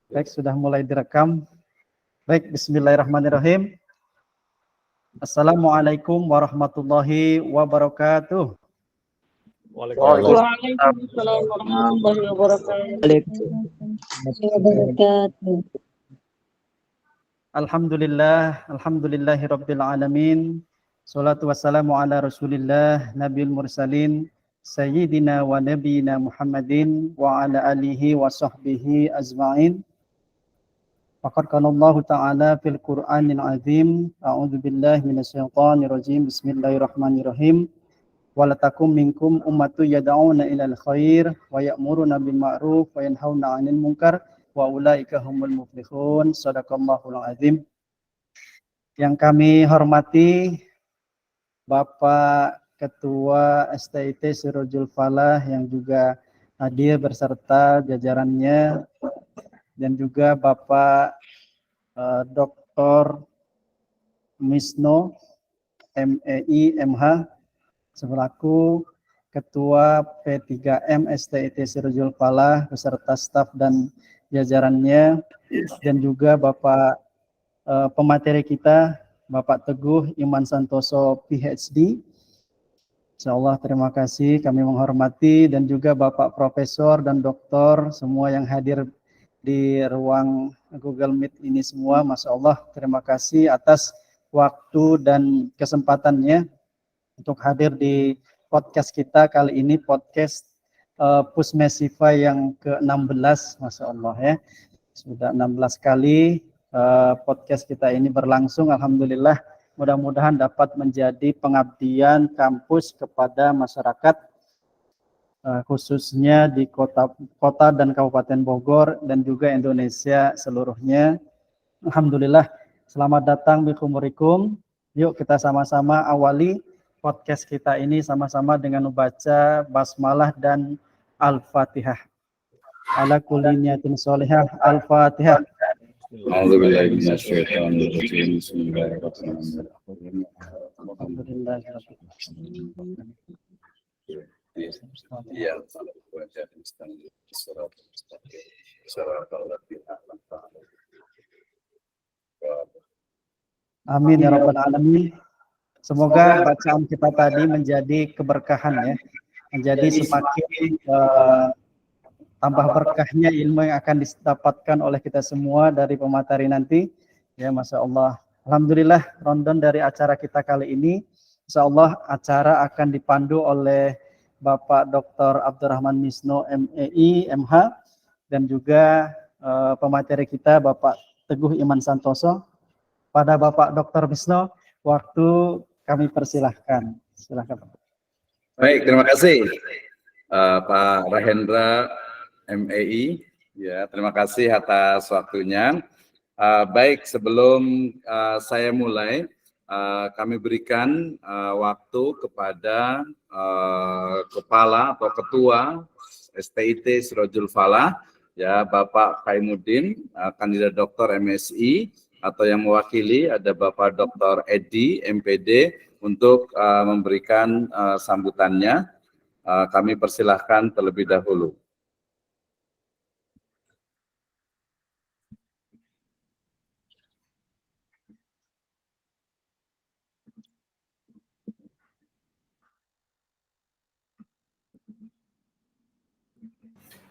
Baik, sudah mulai direkam. Baik, bismillahirrahmanirrahim. Assalamualaikum warahmatullahi wabarakatuh. Waalaikumsalam warahmatullahi wabarakatuh. Alhamdulillahi rabbil alamin. Salatu wassalamu ala rasulillah nabil mursalin sayyidina wa nabiyina Muhammadin wa ala alihi wa sahbihi azma'in. Faqad qala Allah Ta'ala fil Qur'anil azim. A'udzu billahi minasyaitonir rajim. Bismillahirrahmanirrahim. Walatakum minkum ummatu yad'una ilal khair wa ya'muruna bil ma'ruf wa yanhauna 'anil munkar wa ulaika humul muflihun. Shadaqallahul azim. Yang kami hormati Bapak Ketua STIT Sirojul Falah yang juga hadir beserta jajarannya, dan juga Bapak Dr. Misno MEI MH selaku Ketua P3M STIT Sirojul Falah beserta staf dan jajarannya, dan juga Bapak pemateri kita Bapak Teguh Iman Santoso PhD. Insyaallah terima kasih, kami menghormati, dan juga Bapak Profesor dan Doktor semua yang hadir di ruang Google Meet ini semua. Masya Allah, terima kasih atas waktu dan kesempatannya untuk hadir di podcast kita kali ini, podcast Pusmesiva yang ke-16. Masya Allah ya, sudah 16 kali podcast kita ini berlangsung. Alhamdulillah, mudah-mudahan dapat menjadi pengabdian kampus kepada masyarakat, khususnya di kota dan Kabupaten Bogor dan juga Indonesia seluruhnya. Alhamdulillah, selamat datang bikumurikum. Yuk kita sama-sama awali podcast kita ini sama-sama dengan membaca basmalah dan Al-Fatihah. Ala kulli niyatin sholihah. Al-Fatihah. A'udzubillahi minasyaitonir rajim. Bismillahirrahmanirrahim. Amin ya rabbal alamin. Semoga bacaan kita tadi menjadi keberkahan ya, menjadi semakin tambah berkahnya ilmu yang akan didapatkan oleh kita semua dari pemateri nanti. Ya, Masya Allah. Alhamdulillah, rundown dari acara kita kali ini. Insya Allah acara akan dipandu oleh Bapak Dr. Abdurrahman Misno MEI MH, dan juga pemateri kita Bapak Teguh Iman Santoso. Pada Bapak Dr. Misno, waktu kami persilahkan. Silahkan. Baik, terima kasih Pak Rahendra MEI, ya, terima kasih atas waktunya. Baik, sebelum saya mulai, kami berikan waktu kepada Kepala atau Ketua STIT Sirojul Falah, ya, Bapak Khaimuddin, kandidat Doktor MSI, atau yang mewakili ada Bapak Dr. Edi MPD untuk memberikan sambutannya. Kami persilahkan terlebih dahulu.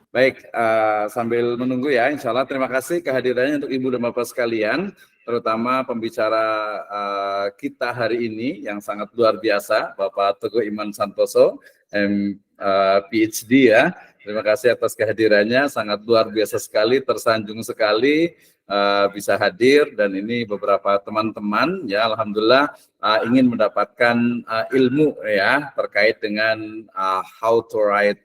Baik, sambil menunggu ya, insya Allah terima kasih kehadirannya untuk Ibu dan Bapak sekalian, terutama pembicara kita hari ini yang sangat luar biasa, Bapak Teguh Iman Santoso, PhD ya. Terima kasih atas kehadirannya, sangat luar biasa sekali, tersanjung sekali bisa hadir, dan ini beberapa teman-teman ya, alhamdulillah ingin mendapatkan ilmu ya terkait dengan how to write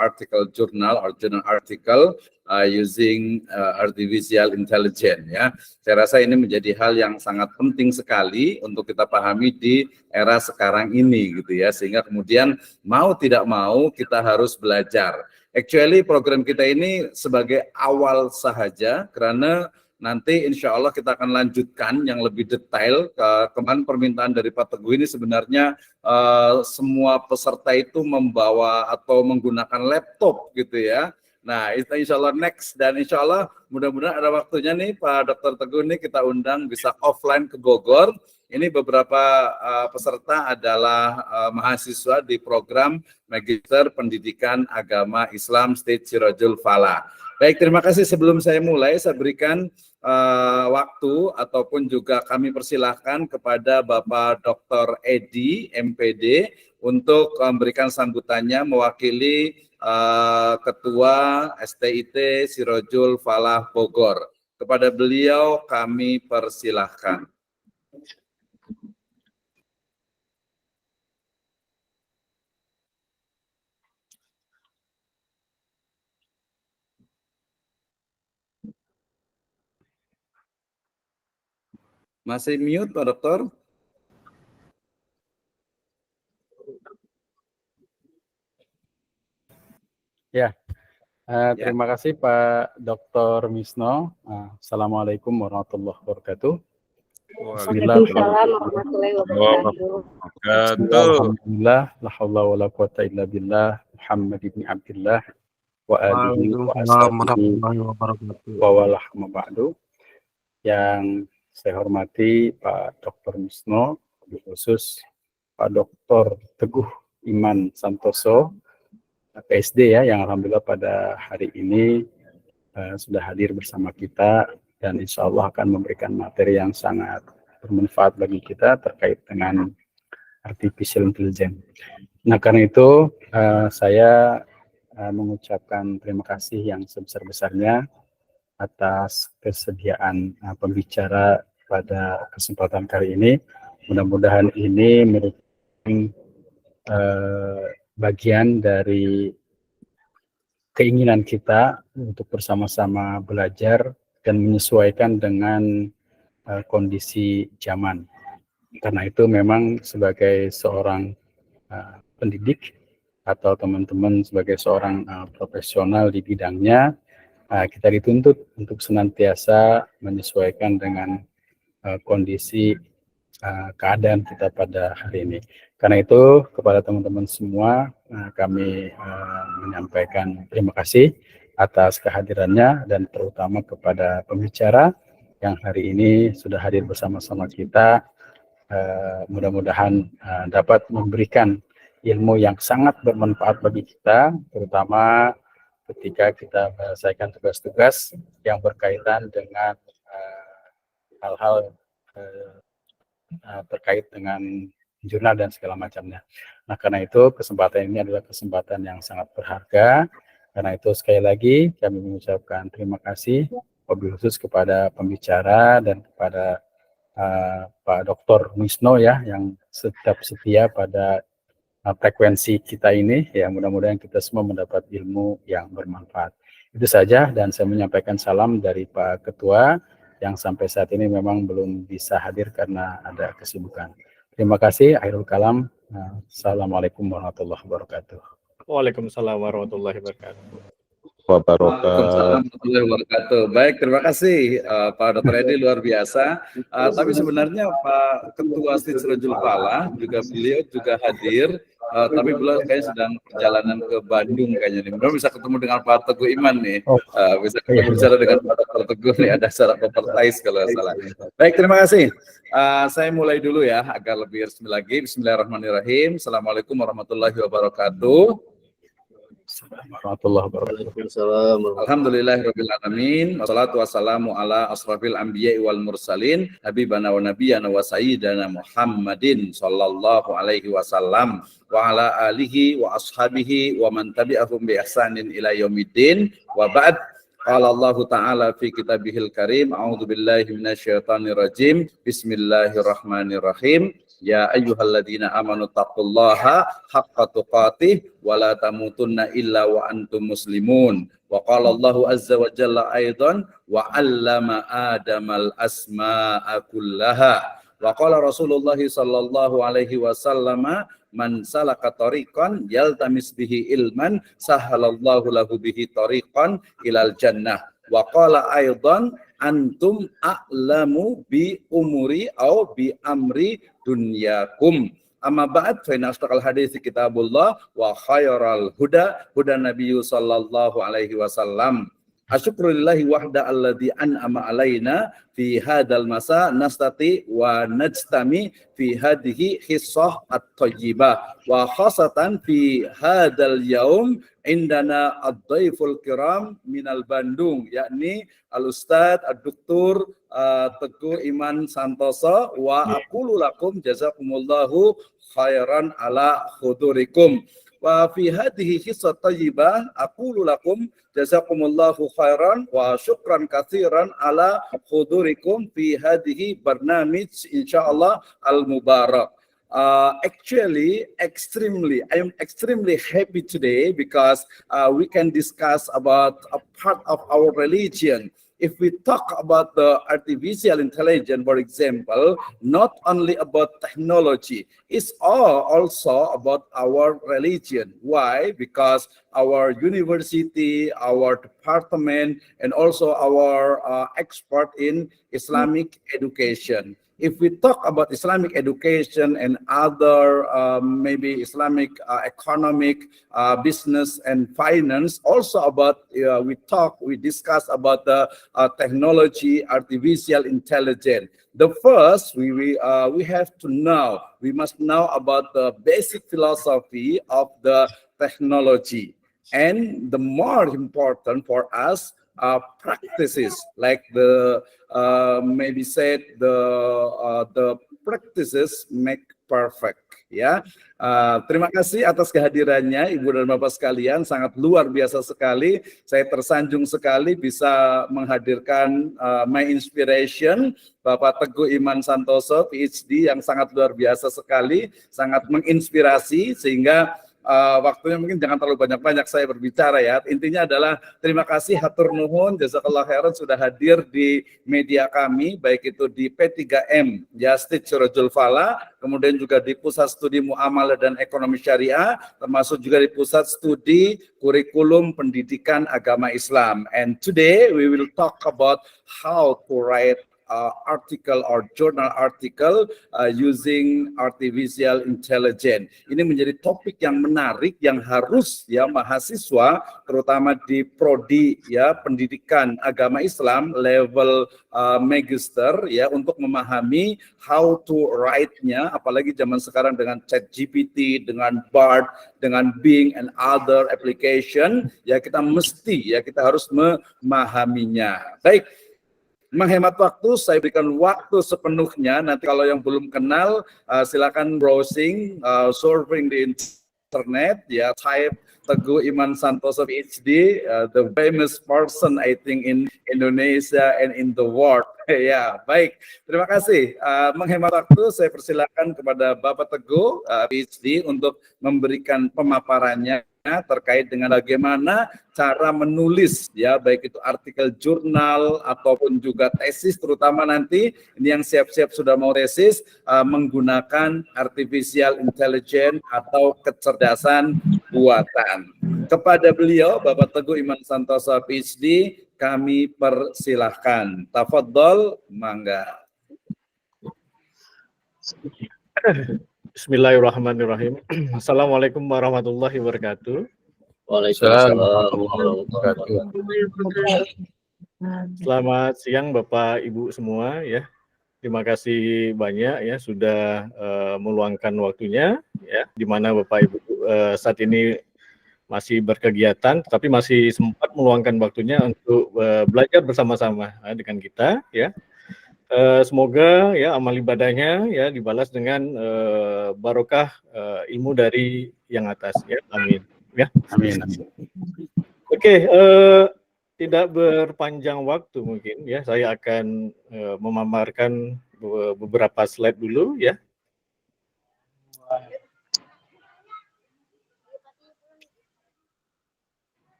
article journal or journal article using artificial intelligence ya. Saya rasa ini menjadi hal yang sangat penting sekali untuk kita pahami di era sekarang ini gitu ya, sehingga kemudian mau tidak mau kita harus belajar. Actually program kita ini sebagai awal sahaja, karena nanti insya Allah kita akan lanjutkan yang lebih detail. Kemarin permintaan dari Pak Teguh ini sebenarnya semua peserta itu membawa atau menggunakan laptop gitu ya. Nah, itu insya Allah next, dan insya Allah mudah-mudahan ada waktunya nih Pak Dr. Teguh nih kita undang bisa offline ke Bogor. Ini beberapa peserta adalah mahasiswa di program Magister Pendidikan Agama Islam State Sirajul Falah. Baik, terima kasih. Sebelum saya mulai, saya berikan waktu ataupun juga kami persilahkan kepada Bapak Dr. Edi, MPD, untuk memberikan sambutannya mewakili Ketua STIT Sirajul Falah Bogor. Kepada beliau kami persilahkan. Masih mute Pak Dokter? Ya, terima kasih Pak Dr. Misno. Assalamualaikum warahmatullahi wabarakatuh. Waalaikumsalam warahmatullahi wabarakatuh. Alhamdulillah, la haula wala quwata illa billah, Muhammad ibn Abdullah wa alihi wa ashabihi wa walah ma ba'du. Yang saya hormati Pak Dr. Misno, khusus Pak Dr. Teguh Iman Santoso, PSD ya, yang alhamdulillah pada hari ini sudah hadir bersama kita dan insya Allah akan memberikan materi yang sangat bermanfaat bagi kita terkait dengan artificial intelligence. Nah, karena itu saya mengucapkan terima kasih yang sebesar-besarnya atas kesediaan pembicara pada kesempatan kali ini. Mudah-mudahan ini merupakan bagian dari keinginan kita untuk bersama-sama belajar dan menyesuaikan dengan kondisi zaman. Karena itu memang sebagai seorang pendidik atau teman-teman sebagai seorang profesional di bidangnya, kita dituntut untuk senantiasa menyesuaikan dengan kondisi keadaan kita pada hari ini. Karena itu kepada teman-teman semua kami menyampaikan terima kasih atas kehadirannya dan terutama kepada pembicara yang hari ini sudah hadir bersama-sama kita. Mudah-mudahan dapat memberikan ilmu yang sangat bermanfaat bagi kita, terutama ketika kita menyelesaikan tugas-tugas yang berkaitan dengan hal-hal terkait dengan jurnal dan segala macamnya. Nah, karena itu kesempatan ini adalah kesempatan yang sangat berharga. Karena itu sekali lagi kami mengucapkan terima kasih wabil khusus kepada pembicara dan kepada Pak Dr. Misno ya, yang tetap setia pada frekuensi kita ini. Ya, mudah-mudahan kita semua mendapat ilmu yang bermanfaat. Itu saja, dan saya menyampaikan salam dari Pak Ketua yang sampai saat ini memang belum bisa hadir karena ada kesibukan. Terima kasih. Akhirul kalam. Assalamualaikum warahmatullahi wabarakatuh. Waalaikumsalam warahmatullahi wabarakatuh. Waalaikumsalam warahmatullahi wabarakatuh. Baik, terima kasih Pak Dr. Edi, luar biasa. Tapi sebenarnya Pak Ketua State Sirajul Falah juga beliau juga hadir. Tapi beliau kayaknya sedang perjalanan ke Bandung kayaknya nih. Mudah-mudahan bisa ketemu dengan Pak Teguh Iman nih. Bisa bicara dengan Pak Dr. Teguh nih, ada syarat properties kalau salah. Baik, terima kasih. Saya mulai dulu ya agar lebih resmi lagi. Bismillahirrahmanirrahim. Assalamualaikum warahmatullahi wabarakatuh. Alhamdulillahirabbil alamin. Wassalatu wassalamu ala asrafil anbiya'i wal mursalin habibana wa nabiyyana wa sayyidana Muhammadin sallallahu alaihi wasallam wa ala alihi wa ashabihi wa man tabi'ahum bi ihsanin ila yaumiddin. Wa ba'd. Qala Allah Ta'ala fi kitabihil karim, a'udzu billahi minasyaitonir rajim. Bismillahirrahmanirrahim. Ya ayyuhalladzina amanu taqullaha haqqa tuqatih wa la tamutunna illa wa antum muslimun. Wa qala Allahu azza wa jalla aidan wa 'allama Adamal asma'a kullaha. Wa qala Rasulullah sallallahu alaihi wasallam man salaka tariqan yaltamis bihi ilman sahalallahu lahu bihi tariqan ilal jannah. Wa qala aidan antum a'lamu bi umuri au bi amri dunyakum. Amma ba'd fa inna asdaqal hadithi kitabullah wa khairal huda huda nabiyyu sallallahu alaihi wasallam. Asyukrulillahi wahda alladhi an'ama alaina fi hadal masa nastati wa najtami fi hadhihi hissah at-tayyibah wa khasatan fi hadal yaum indana ad-dhaiful kiram minal Bandung, yakni al-ustadz ad-doktor Teguh Iman Santoso wa aqulu lakum jazakumullahu khairan ala khudurikum. Wa fi hadhihi hissah tayyibah aqulu lakum jazakumullahu khairan wa syukran katsiran ala khudurikum fi hadhihi barnamij insyaallah al-mubarak. Actually, I am extremely happy today because we can discuss about a part of our religion. If we talk about the artificial intelligence, for example, not only about technology, it's also about our religion. Why? Because our university, our department, and also our expert in Islamic education. If we talk about Islamic education and other maybe Islamic economic, business and finance, also about we discuss about the technology, artificial intelligence. The first we must know about the basic philosophy of the technology, and the more important for us practices like the maybe said the practices make perfect, ya. Terima kasih atas kehadirannya Ibu dan Bapak sekalian, sangat luar biasa sekali. Saya tersanjung sekali bisa menghadirkan my inspiration Bapak Teguh Iman Santoso PhD yang sangat luar biasa sekali, sangat menginspirasi sehingga waktunya mungkin jangan terlalu banyak-banyak saya berbicara ya. Intinya adalah terima kasih, hatur nuhun, jazakallah khairan sudah hadir di media kami, baik itu di P3M ya Stage Sirajul Falah, kemudian juga di Pusat Studi Muamalah dan Ekonomi Syariah, termasuk juga di Pusat Studi Kurikulum Pendidikan Agama Islam. And today we will talk about how to write article or journal article using artificial intelligence. Ini menjadi topik yang menarik yang harus ya mahasiswa terutama di prodi ya pendidikan agama Islam level magister ya untuk memahami how to write-nya, apalagi zaman sekarang dengan ChatGPT, dengan Bard, dengan Bing and other application ya kita harus memahaminya. Baik. Menghemat waktu, saya berikan waktu sepenuhnya. Nanti kalau yang belum kenal, silakan browsing, surfing di internet, ya type Teguh Iman Santoso PhD, the famous person I think in Indonesia and in the world. Ya, baik. Terima kasih. Menghemat waktu, saya persilakan kepada Bapak Teguh PhD untuk memberikan pemaparannya terkait dengan bagaimana cara menulis ya baik itu artikel jurnal ataupun juga tesis, terutama nanti ini yang siap-siap sudah mau tesis menggunakan artificial intelligence atau kecerdasan buatan. Kepada beliau Bapak Teguh Iman Santoso PhD kami persilahkan. Tafadhol, mangga. Bismillahirrahmanirrahim. Assalamualaikum warahmatullahi wabarakatuh. Waalaikumsalam warahmatullahi wabarakatuh. Selamat siang Bapak Ibu semua ya. Terima kasih banyak ya sudah meluangkan waktunya ya, di mana Bapak Ibu saat ini masih berkegiatan tapi masih sempat meluangkan waktunya untuk belajar bersama-sama dengan kita ya. Semoga ya amal ibadahnya ya dibalas dengan barokah ilmu dari yang atas ya, amin ya. Amin. Oke, tidak berpanjang waktu mungkin ya, saya akan memaparkan beberapa slide dulu ya.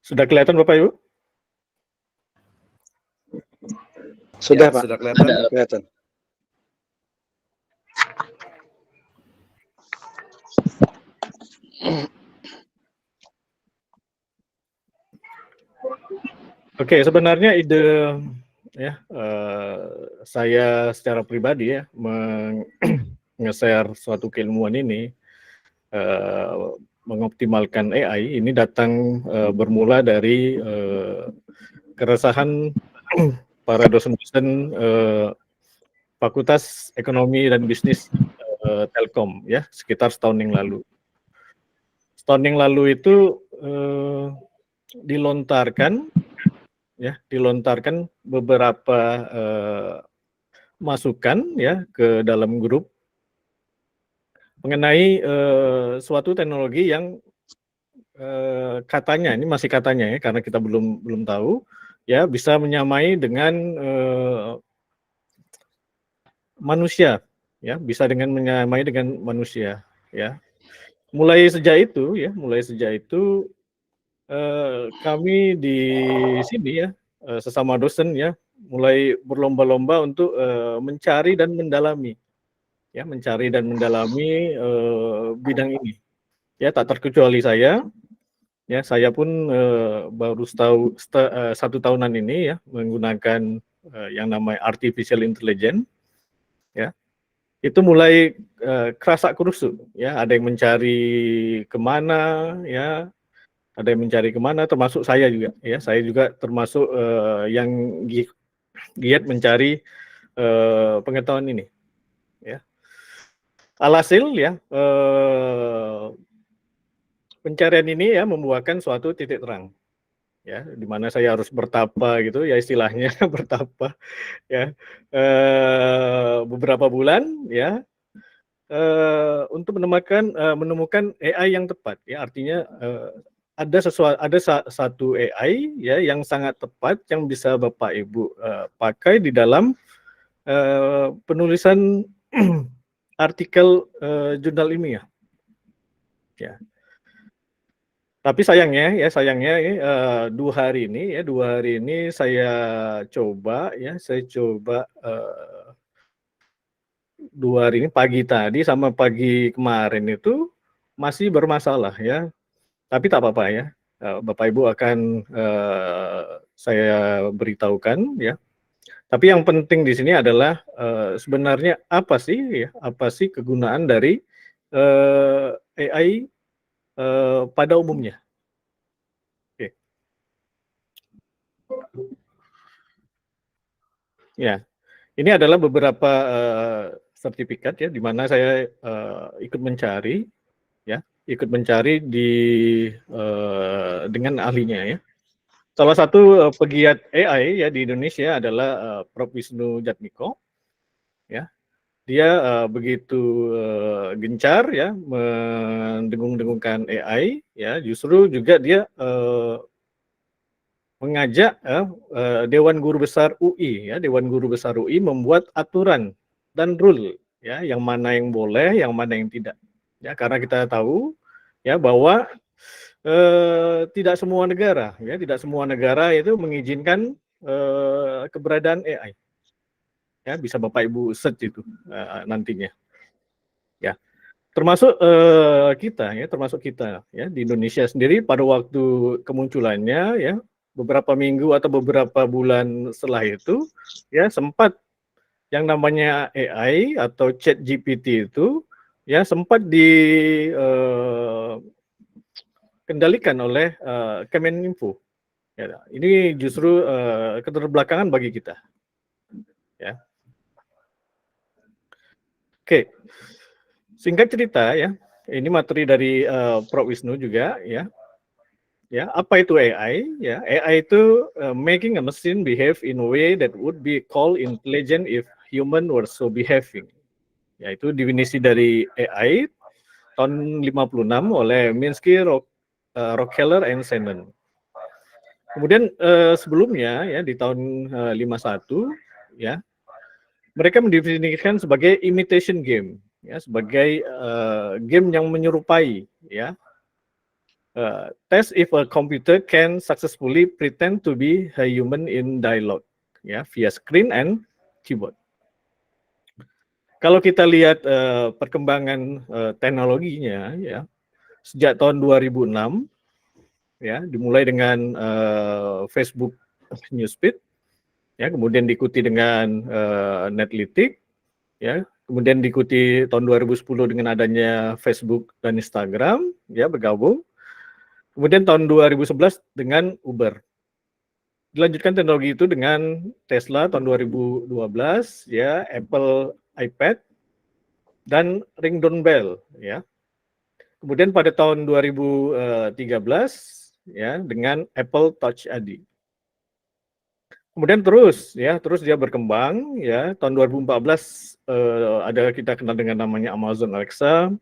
Sudah kelihatan Bapak Ibu? Sudah, Ya, Pak. sudah kelihatan. Kelihatan. Oke, sebenarnya ide ya saya secara pribadi ya nge-share suatu keilmuan ini mengoptimalkan AI ini datang bermula dari keresahan para dosen-dosen Fakultas Ekonomi dan Bisnis Telkom ya sekitar setahun yang lalu. Setahun yang lalu itu dilontarkan beberapa masukan ya ke dalam grup mengenai suatu teknologi yang katanya, ini masih katanya ya karena kita belum tahu ya, bisa menyamai dengan manusia ya, bisa menyamai dengan manusia ya. Mulai sejak itu kami di sini ya sesama dosen ya mulai berlomba-lomba untuk mencari dan mendalami bidang ini ya, tak terkecuali saya ya, saya pun baru satu tahunan ini ya menggunakan yang namanya artificial intelligence ya, itu mulai kerasa kerusuk ya, ada yang mencari kemana ya, ada yang mencari kemana, termasuk saya juga ya, saya juga termasuk yang giat mencari pengetahuan ini ya. Alhasil ya pencarian ini ya membuahkan suatu titik terang ya, di mana saya harus bertapa gitu ya istilahnya bertapa ya beberapa bulan ya untuk menemukan AI yang tepat ya, artinya ada satu AI ya yang sangat tepat yang bisa Bapak Ibu pakai di dalam penulisan artikel jurnal ilmiah ya. Tapi sayangnya 2 hari ini saya coba 2 hari ini, pagi tadi sama pagi kemarin itu masih bermasalah ya. Tapi tak apa-apa ya, Bapak Ibu akan saya beritahukan ya. Tapi yang penting di sini adalah sebenarnya apa sih kegunaan dari AI pada umumnya. Oke. Ya, ini adalah beberapa sertifikat ya, di mana saya ikut mencari dengan ahlinya ya. Salah satu pegiat AI ya di Indonesia adalah Prof. Wisnu Jatmiko ya. Dia begitu gencar ya mendengung-dengungkan AI ya, justru juga dia mengajak Dewan Guru Besar UI ya, Dewan Guru Besar UI membuat aturan dan rule ya, yang mana yang boleh, yang mana yang tidak. Ya, karena kita tahu ya bahwa tidak semua negara itu mengizinkan keberadaan AI. Ya, bisa Bapak Ibu search itu nantinya. Ya. Termasuk kita ya di Indonesia sendiri pada waktu kemunculannya ya, beberapa minggu atau beberapa bulan setelah itu ya, sempat yang namanya AI atau ChatGPT itu ya sempat dikendalikan oleh Kemeninfo. Ya, ini justru keterbelakangan bagi kita. Ya. Oke. Singkat cerita ya, ini materi dari Prof. Wisnu juga ya. Ya, apa itu AI? Ya, AI itu making a machine behave in a way that would be called intelligent if human were so behaving. Ya, itu definisi dari AI tahun 56 oleh Minsky, Rockefeller, and Shannon. Kemudian sebelumnya ya di tahun 51 ya, mereka mendefinisikan sebagai imitation game ya, sebagai game yang menyerupai ya. Test if a computer can successfully pretend to be a human in dialogue ya, via screen and keyboard. Kalau kita lihat perkembangan teknologinya ya, sejak tahun 2006 ya, dimulai dengan Facebook Newsfeed, ya, kemudian diikuti dengan Netlytics, ya, kemudian diikuti tahun 2010 dengan adanya Facebook dan Instagram, ya, bergabung. Kemudian tahun 2011 dengan Uber. Dilanjutkan teknologi itu dengan Tesla tahun 2012, ya, Apple iPad, dan Ring Doorbell, ya. Kemudian pada tahun 2013, ya, dengan Apple Touch ID. Kemudian terus dia berkembang, ya. Tahun 2014 ada kita kenal dengan namanya Amazon Alexa,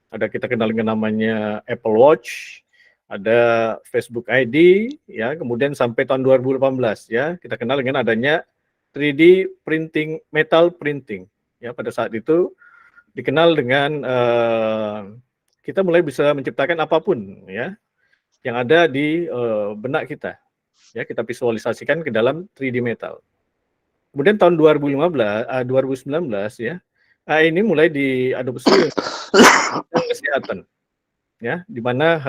ada kita kenal dengan namanya Apple Watch, ada Facebook ID, ya. Kemudian sampai tahun 2018, ya, kita kenal dengan adanya 3D printing, metal printing, ya. Pada saat itu dikenal dengan kita mulai bisa menciptakan apapun, ya, yang ada di benak kita. Ya, kita visualisasikan ke dalam 3D metal. Kemudian tahun 2019, ya, ini mulai diadopsi kesehatan, ya, di mana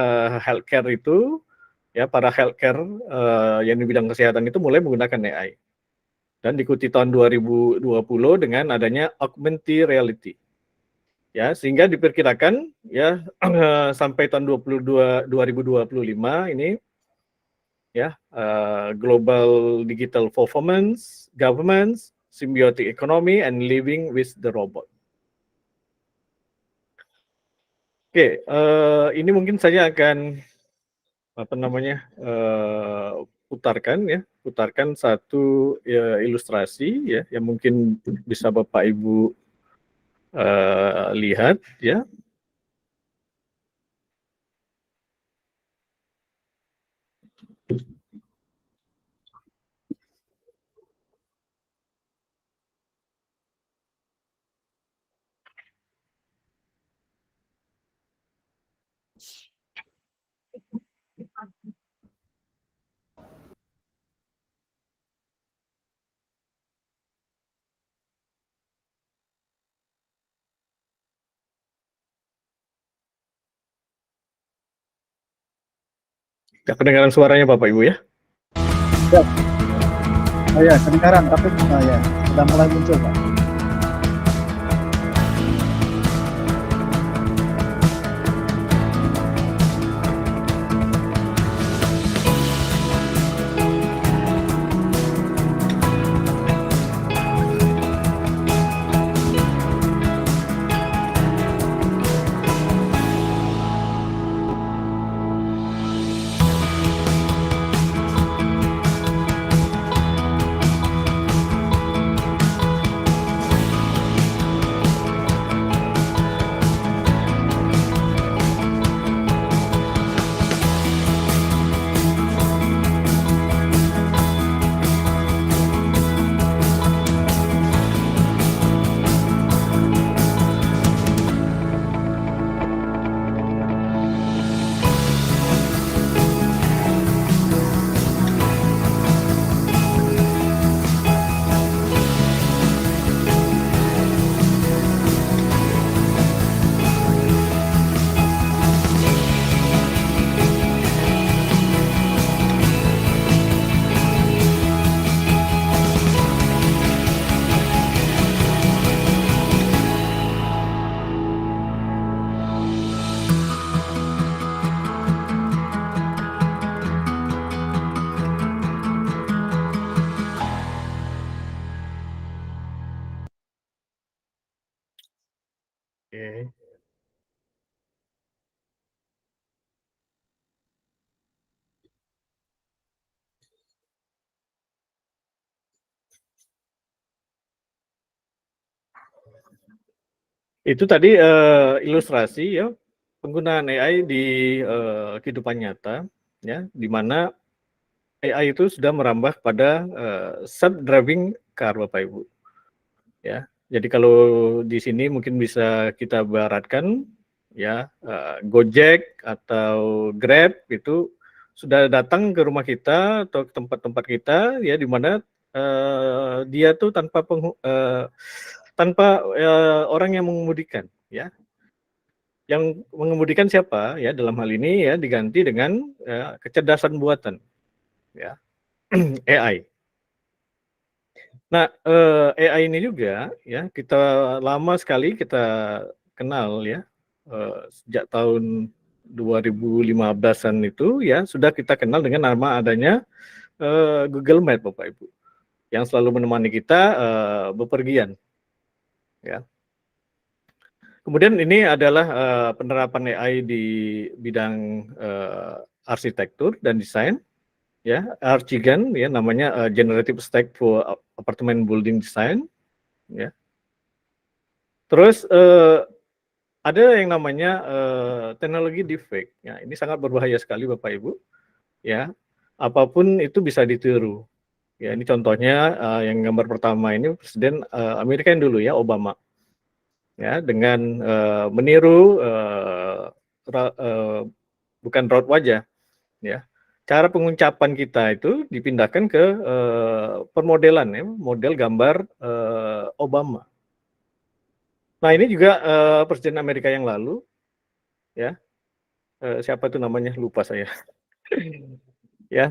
healthcare itu, ya, para healthcare yang di bidang kesehatan itu mulai menggunakan AI. Dan diikuti tahun 2020 dengan adanya augmented reality, ya, sehingga diperkirakan, ya, sampai tahun 2025 ini, ya, global digital performance, governance, symbiotic economy, and living with the robot. Oke, ini mungkin saya akan putarkan satu, ya, ilustrasi, ya, yang mungkin bisa Bapak Ibu lihat, ya. Kedengaran suaranya Bapak Ibu, ya? Ya. Oh ya, kedengaran, tapi ya, sudah mulai muncul, Pak. Oke. Itu tadi ilustrasi, ya, penggunaan AI di kehidupan nyata, ya, di mana AI itu sudah merambah pada self-driving car, Bapak Ibu. Ya, jadi kalau di sini mungkin bisa kita baratkan, ya, Gojek atau Grab itu sudah datang ke rumah kita atau ke tempat-tempat kita, ya, di mana dia tuh tanpa orang yang mengemudikan, ya. Yang mengemudikan siapa, ya, dalam hal ini, ya, diganti dengan kecerdasan buatan, ya. AI. Nah, AI ini juga ya kita lama sekali kita kenal ya, sejak tahun 2015-an itu ya sudah kita kenal dengan nama adanya Google Map, Bapak Ibu, yang selalu menemani kita bepergian ya. Kemudian ini adalah penerapan AI di bidang arsitektur dan desain ya, Archigan ya namanya, Generative Stack for Apartment Building Design ya. Terus ada yang namanya teknologi deepfake ya, ini sangat berbahaya sekali Bapak Ibu ya, apapun itu bisa ditiru ya. Ini contohnya yang gambar pertama ini Presiden Amerika yang dulu ya, Obama ya, dengan meniru bukan raut wajah ya, cara pengucapan kita itu dipindahkan ke permodelan ya, model gambar Obama. Nah ini juga Presiden Amerika yang lalu ya, siapa itu namanya lupa saya ya,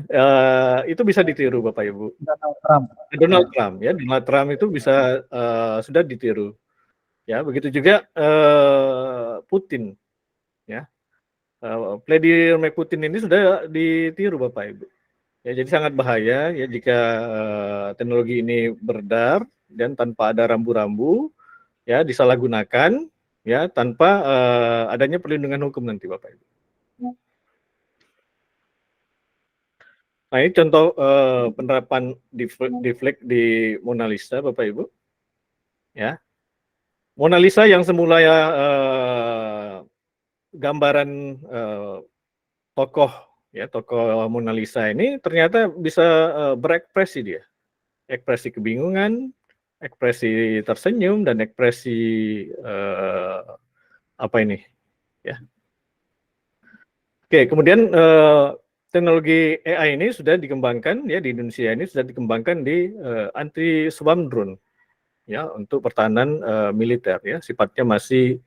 itu bisa ditiru Bapak Ibu. Donald Trump. Donald Trump ya, Donald Trump itu bisa sudah ditiru ya, begitu juga Putin ya, Vladimir Putin ini sudah ditiru Bapak Ibu ya. Jadi sangat bahaya ya jika teknologi ini beredar dan tanpa ada rambu-rambu ya, disalahgunakan ya, tanpa adanya perlindungan hukum nanti Bapak Ibu. Nah ini contoh penerapan deflect di Mona Lisa Bapak Ibu ya. Mona Lisa yang semula gambaran tokoh ya, tokoh Mona Lisa ini ternyata bisa berekspresi dia, ekspresi kebingungan, ekspresi tersenyum, dan ekspresi apa ini ya. Oke, kemudian teknologi AI ini sudah dikembangkan ya di Indonesia, ini sudah dikembangkan di anti swarm drone ya, untuk pertahanan militer ya, sifatnya masih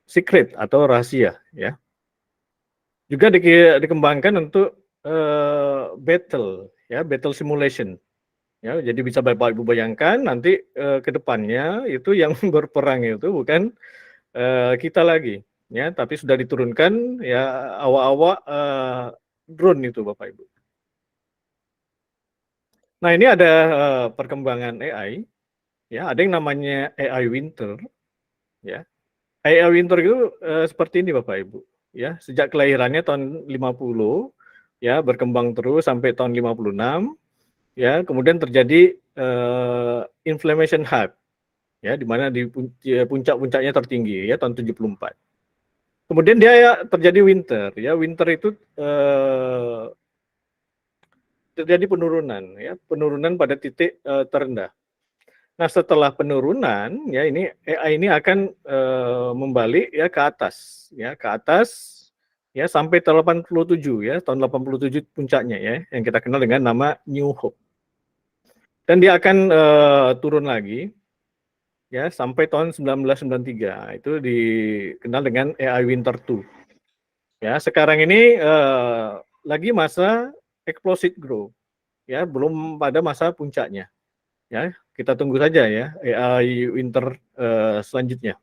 secret atau rahasia ya. Juga dikembangkan untuk battle ya, battle simulation ya. Jadi bisa Bapak Ibu bayangkan nanti ke depannya itu yang berperang itu bukan kita lagi ya, tapi sudah diturunkan ya awak-awak drone itu Bapak Ibu. Nah ini ada perkembangan AI ya, ada yang namanya AI Winter ya. AI Winter itu seperti ini Bapak Ibu ya, sejak kelahirannya tahun 50 ya, berkembang terus sampai tahun 56 ya, kemudian terjadi inflammation hype ya, di mana di puncak-puncaknya tertinggi ya tahun 74. Kemudian dia ya, terjadi winter ya, winter itu terjadi penurunan ya, penurunan pada titik terendah. Nah setelah penurunan ya, ini AI ini akan membalik ya ke atas ya sampai tahun 87 ya, tahun 87 puncaknya ya, yang kita kenal dengan nama New Hope. Dan dia akan turun lagi ya sampai tahun 1993, itu dikenal dengan AI Winter 2. Ya, sekarang ini lagi masa explosive growth ya, belum pada masa puncaknya. Ya, kita tunggu saja ya AI Winter selanjutnya.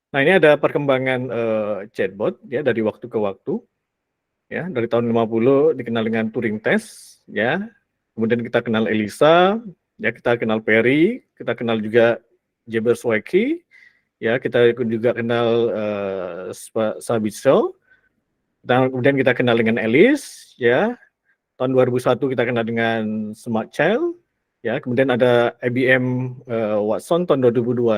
Nah, ini ada perkembangan chatbot ya dari waktu ke waktu. Ya, dari tahun 50 dikenal dengan Turing Test ya. Kemudian kita kenal Elisa, ya kita kenal Perry, kita kenal juga Jabberwocky, ya kita juga kenal Sabitzer. Dan kemudian kita kenal dengan Alice, ya. Tahun 2001 kita kenal dengan Smart Child, ya. Kemudian ada IBM Watson tahun 2006.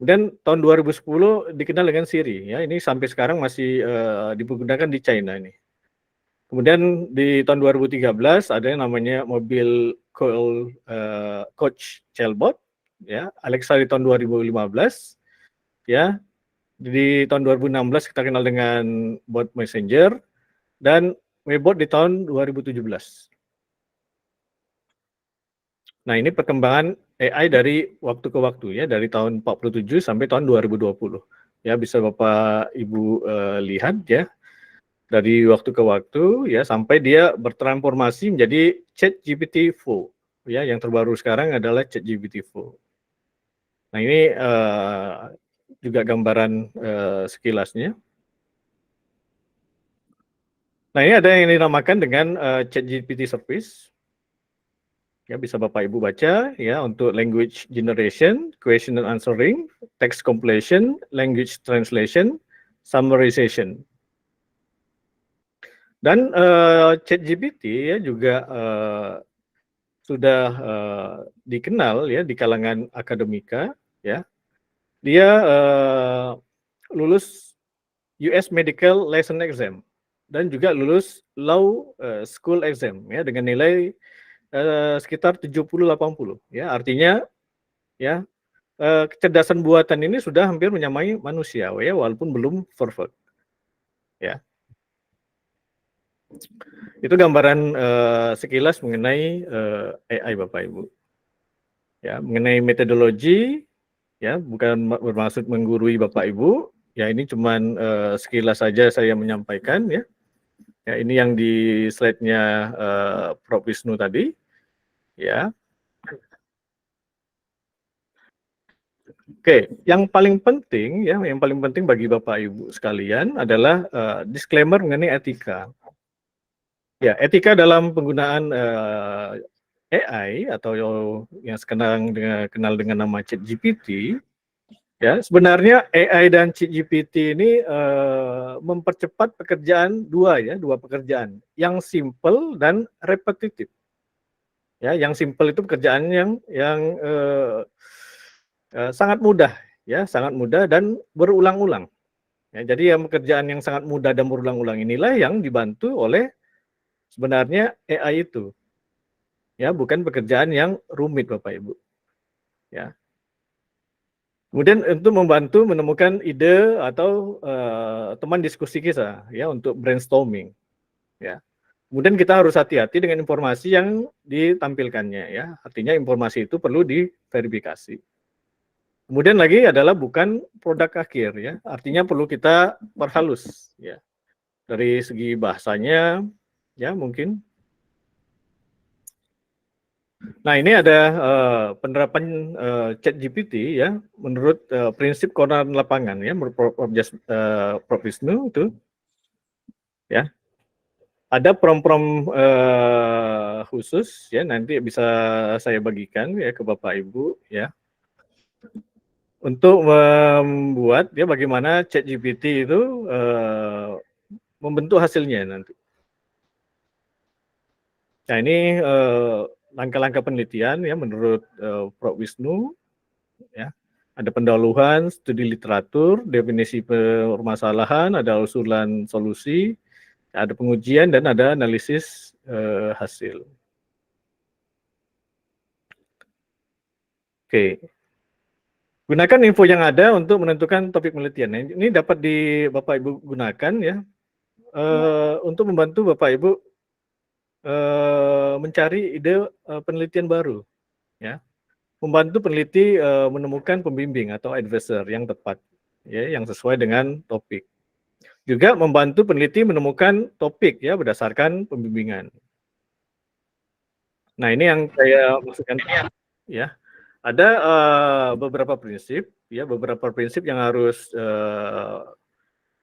Kemudian tahun 2010 dikenal dengan Siri, ya. Ini sampai sekarang masih digunakan di China ini. Kemudian di tahun 2013 ada yang namanya mobil coach chatbot, ya. Alexa di tahun 2015, ya. Di tahun 2016 kita kenal dengan bot messenger, dan Webbot di tahun 2017. Nah ini perkembangan AI dari waktu ke waktu ya, dari tahun 47 sampai tahun 2020. ya bisa Bapak Ibu lihat ya dari waktu ke waktu ya sampai dia bertransformasi menjadi ChatGPT-4 ya, yang terbaru sekarang adalah ChatGPT-4. Nah ini juga gambaran sekilasnya. Nah ini ada yang dinamakan dengan ChatGPT Service. Ya, bisa Bapak Ibu baca ya untuk language generation, question and answering, text completion, language translation, summarization. Dan ChatGPT ya juga sudah dikenal ya di kalangan akademika ya. Dia lulus US Medical License Exam dan juga lulus Law School Exam ya dengan nilai sekitar 70-80 ya, artinya ya kecerdasan buatan ini sudah hampir menyamai manusia ya, walaupun belum perfect ya. Itu gambaran sekilas mengenai AI Bapak Ibu ya, mengenai metodologi ya, bukan bermaksud menggurui Bapak Ibu ya, ini cuman sekilas saja saya menyampaikan ya. Ya, ini yang di slide-nya Prof. Wisnu tadi ya. Oke, yang paling penting ya, yang paling penting bagi Bapak Ibu sekalian adalah disclaimer mengenai etika. Ya, etika dalam penggunaan AI atau yang sekarang kenal dengan nama ChatGPT. Ya, sebenarnya AI dan ChatGPT ini mempercepat pekerjaan dua pekerjaan, yang simple dan repetitif. Ya, yang simple itu pekerjaan yang sangat mudah ya, sangat mudah dan berulang-ulang. Ya, jadi yang pekerjaan yang sangat mudah dan berulang-ulang inilah yang dibantu oleh sebenarnya AI itu. Ya, bukan pekerjaan yang rumit Bapak Ibu. Ya. Kemudian untuk membantu menemukan ide atau teman diskusi kita ya untuk brainstorming ya. Kemudian kita harus hati-hati dengan informasi yang ditampilkannya ya. Artinya informasi itu perlu diverifikasi. Kemudian lagi adalah bukan produk akhir ya. Artinya perlu kita perhalus ya. Dari segi bahasanya ya mungkin. Nah, ini ada penerapan ChatGPT ya menurut prinsip koran lapangan ya, menurut Prof. Wisnu itu ya. Ada prom-prom khusus ya, nanti bisa saya bagikan ya ke Bapak Ibu ya. Untuk membuat ya bagaimana ChatGPT itu membentuk hasilnya nanti. Nah, ini langkah-langkah penelitian ya menurut Prof. Wisnu ya. Ada pendahuluan, studi literatur, definisi permasalahan, ada usulan solusi, ada pengujian dan ada analisis hasil. Oke. Gunakan info yang ada untuk menentukan topik penelitian. Ini dapat Bapak Ibu gunakan ya untuk membantu Bapak Ibu mencari ide penelitian baru ya. Membantu peneliti menemukan pembimbing atau advisor yang tepat ya, yang sesuai dengan topik. Juga membantu peneliti menemukan topik ya berdasarkan pembimbingan. Nah, ini yang saya maksudkan ya. Ada beberapa prinsip yang harus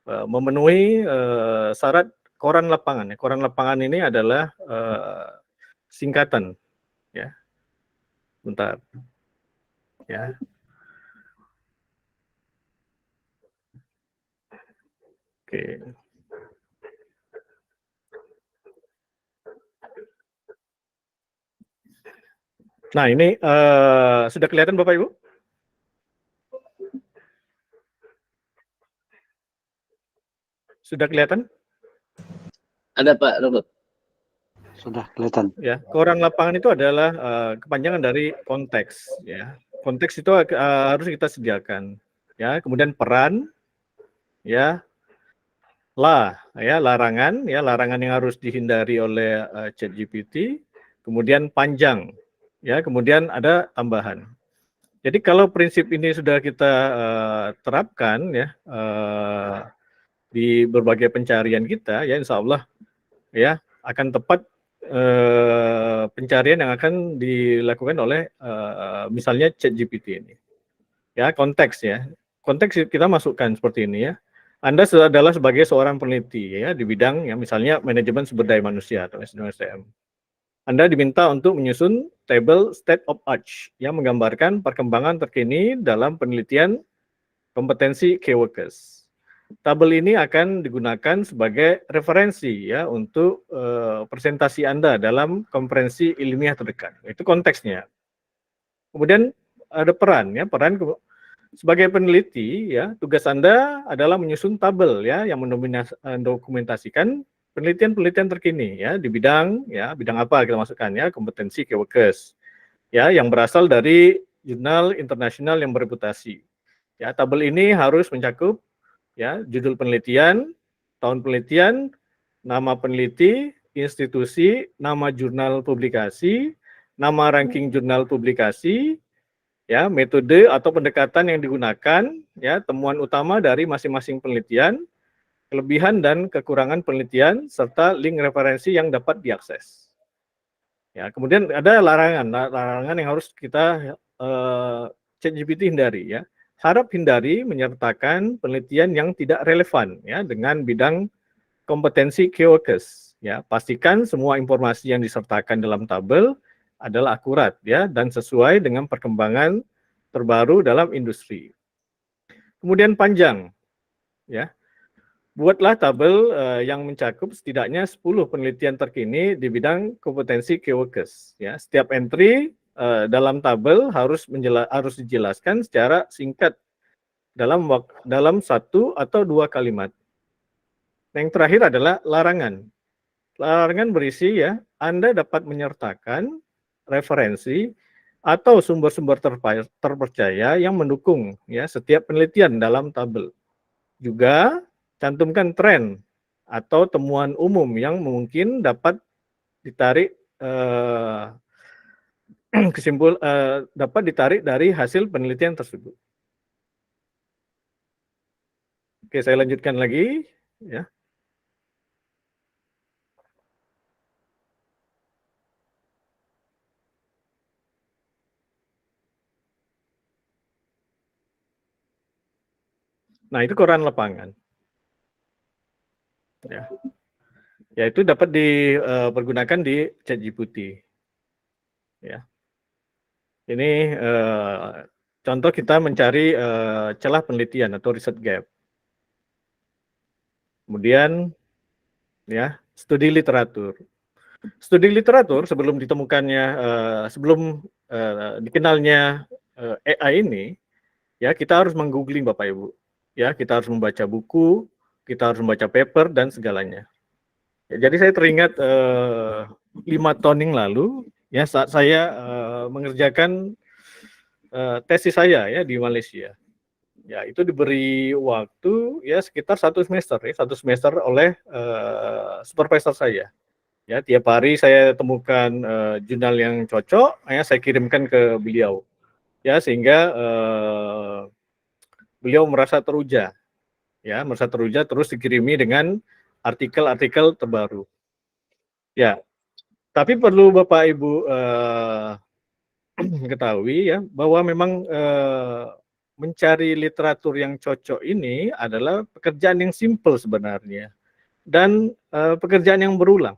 memenuhi syarat koran lapangan. Koran lapangan ini adalah singkatan ya. Bentar. Ya. Oke. Nah, ini sudah kelihatan Bapak Ibu? Sudah kelihatan? Ada Pak Robert. Sudah kelihatan. Ya, koran lapangan itu adalah kepanjangan dari konteks ya. Konteks itu harus kita sediakan ya. Kemudian peran ya, larangan yang harus dihindari oleh ChatGPT. Kemudian panjang ya, kemudian ada tambahan. Jadi kalau prinsip ini sudah kita terapkan ya di berbagai pencarian kita, ya insya Allah ya akan tepat pencarian yang akan dilakukan oleh misalnya ChatGPT ini. Ya konteks kita masukkan seperti ini ya. Anda adalah sebagai seorang peneliti ya di bidang ya misalnya manajemen sumber daya manusia atau SDM. Anda diminta untuk menyusun tabel state of art yang menggambarkan perkembangan terkini dalam penelitian kompetensi key workers. Tabel ini akan digunakan sebagai referensi ya untuk presentasi Anda dalam konferensi ilmiah terdekat. Itu konteksnya. Kemudian ada peran sebagai peneliti ya, tugas Anda adalah menyusun tabel ya yang mendokumentasikan penelitian-penelitian terkini ya di bidang apa kita masukkan ya kompetensi key workers ya yang berasal dari jurnal internasional yang bereputasi. Ya, tabel ini harus mencakup ya judul penelitian, tahun penelitian, nama peneliti, institusi, nama jurnal publikasi, nama ranking jurnal publikasi, ya metode atau pendekatan yang digunakan, ya temuan utama dari masing-masing penelitian, kelebihan dan kekurangan penelitian, serta link referensi yang dapat diakses. Ya, kemudian ada larangan yang harus kita ChatGPT hindari ya. Harap hindari menyertakan penelitian yang tidak relevan ya dengan bidang kompetensi key workers. Ya, pastikan semua informasi yang disertakan dalam tabel adalah akurat ya dan sesuai dengan perkembangan terbaru dalam industri. Kemudian panjang ya. Buatlah tabel yang mencakup setidaknya 10 penelitian terkini di bidang kompetensi key workers ya. Setiap entry dalam tabel harus dijelaskan secara singkat dalam 1 atau 2 kalimat. Yang terakhir adalah larangan. Larangan berisi ya, Anda dapat menyertakan referensi atau sumber-sumber terpercaya yang mendukung ya setiap penelitian dalam tabel. Juga cantumkan tren atau temuan umum yang mungkin dapat ditarik dapat ditarik dari hasil penelitian tersebut. Oke, saya lanjutkan lagi ya. Nah, itu koran lapangan. Ya, itu dapat dipergunakan di ChatGPT. Ya. Ini contoh kita mencari celah penelitian atau riset gap. Kemudian ya, studi literatur. Studi literatur sebelum ditemukannya dikenalnya AI ini, ya kita harus menggoogling Bapak Ibu. Ya, kita harus membaca buku, kita harus membaca paper dan segalanya. Ya, jadi saya teringat 5 tahun yang lalu, ya saat saya mengerjakan tesis saya ya di Malaysia. Ya, itu diberi waktu ya sekitar 1 semester oleh supervisor saya. Ya, tiap hari saya temukan jurnal yang cocok, ya saya kirimkan ke beliau. Ya, sehingga beliau merasa teruja. Ya, terus dikirimi dengan artikel-artikel terbaru. Ya, tapi perlu Bapak Ibu ketahui ya bahwa memang mencari literatur yang cocok ini adalah pekerjaan yang simpel sebenarnya dan pekerjaan yang berulang.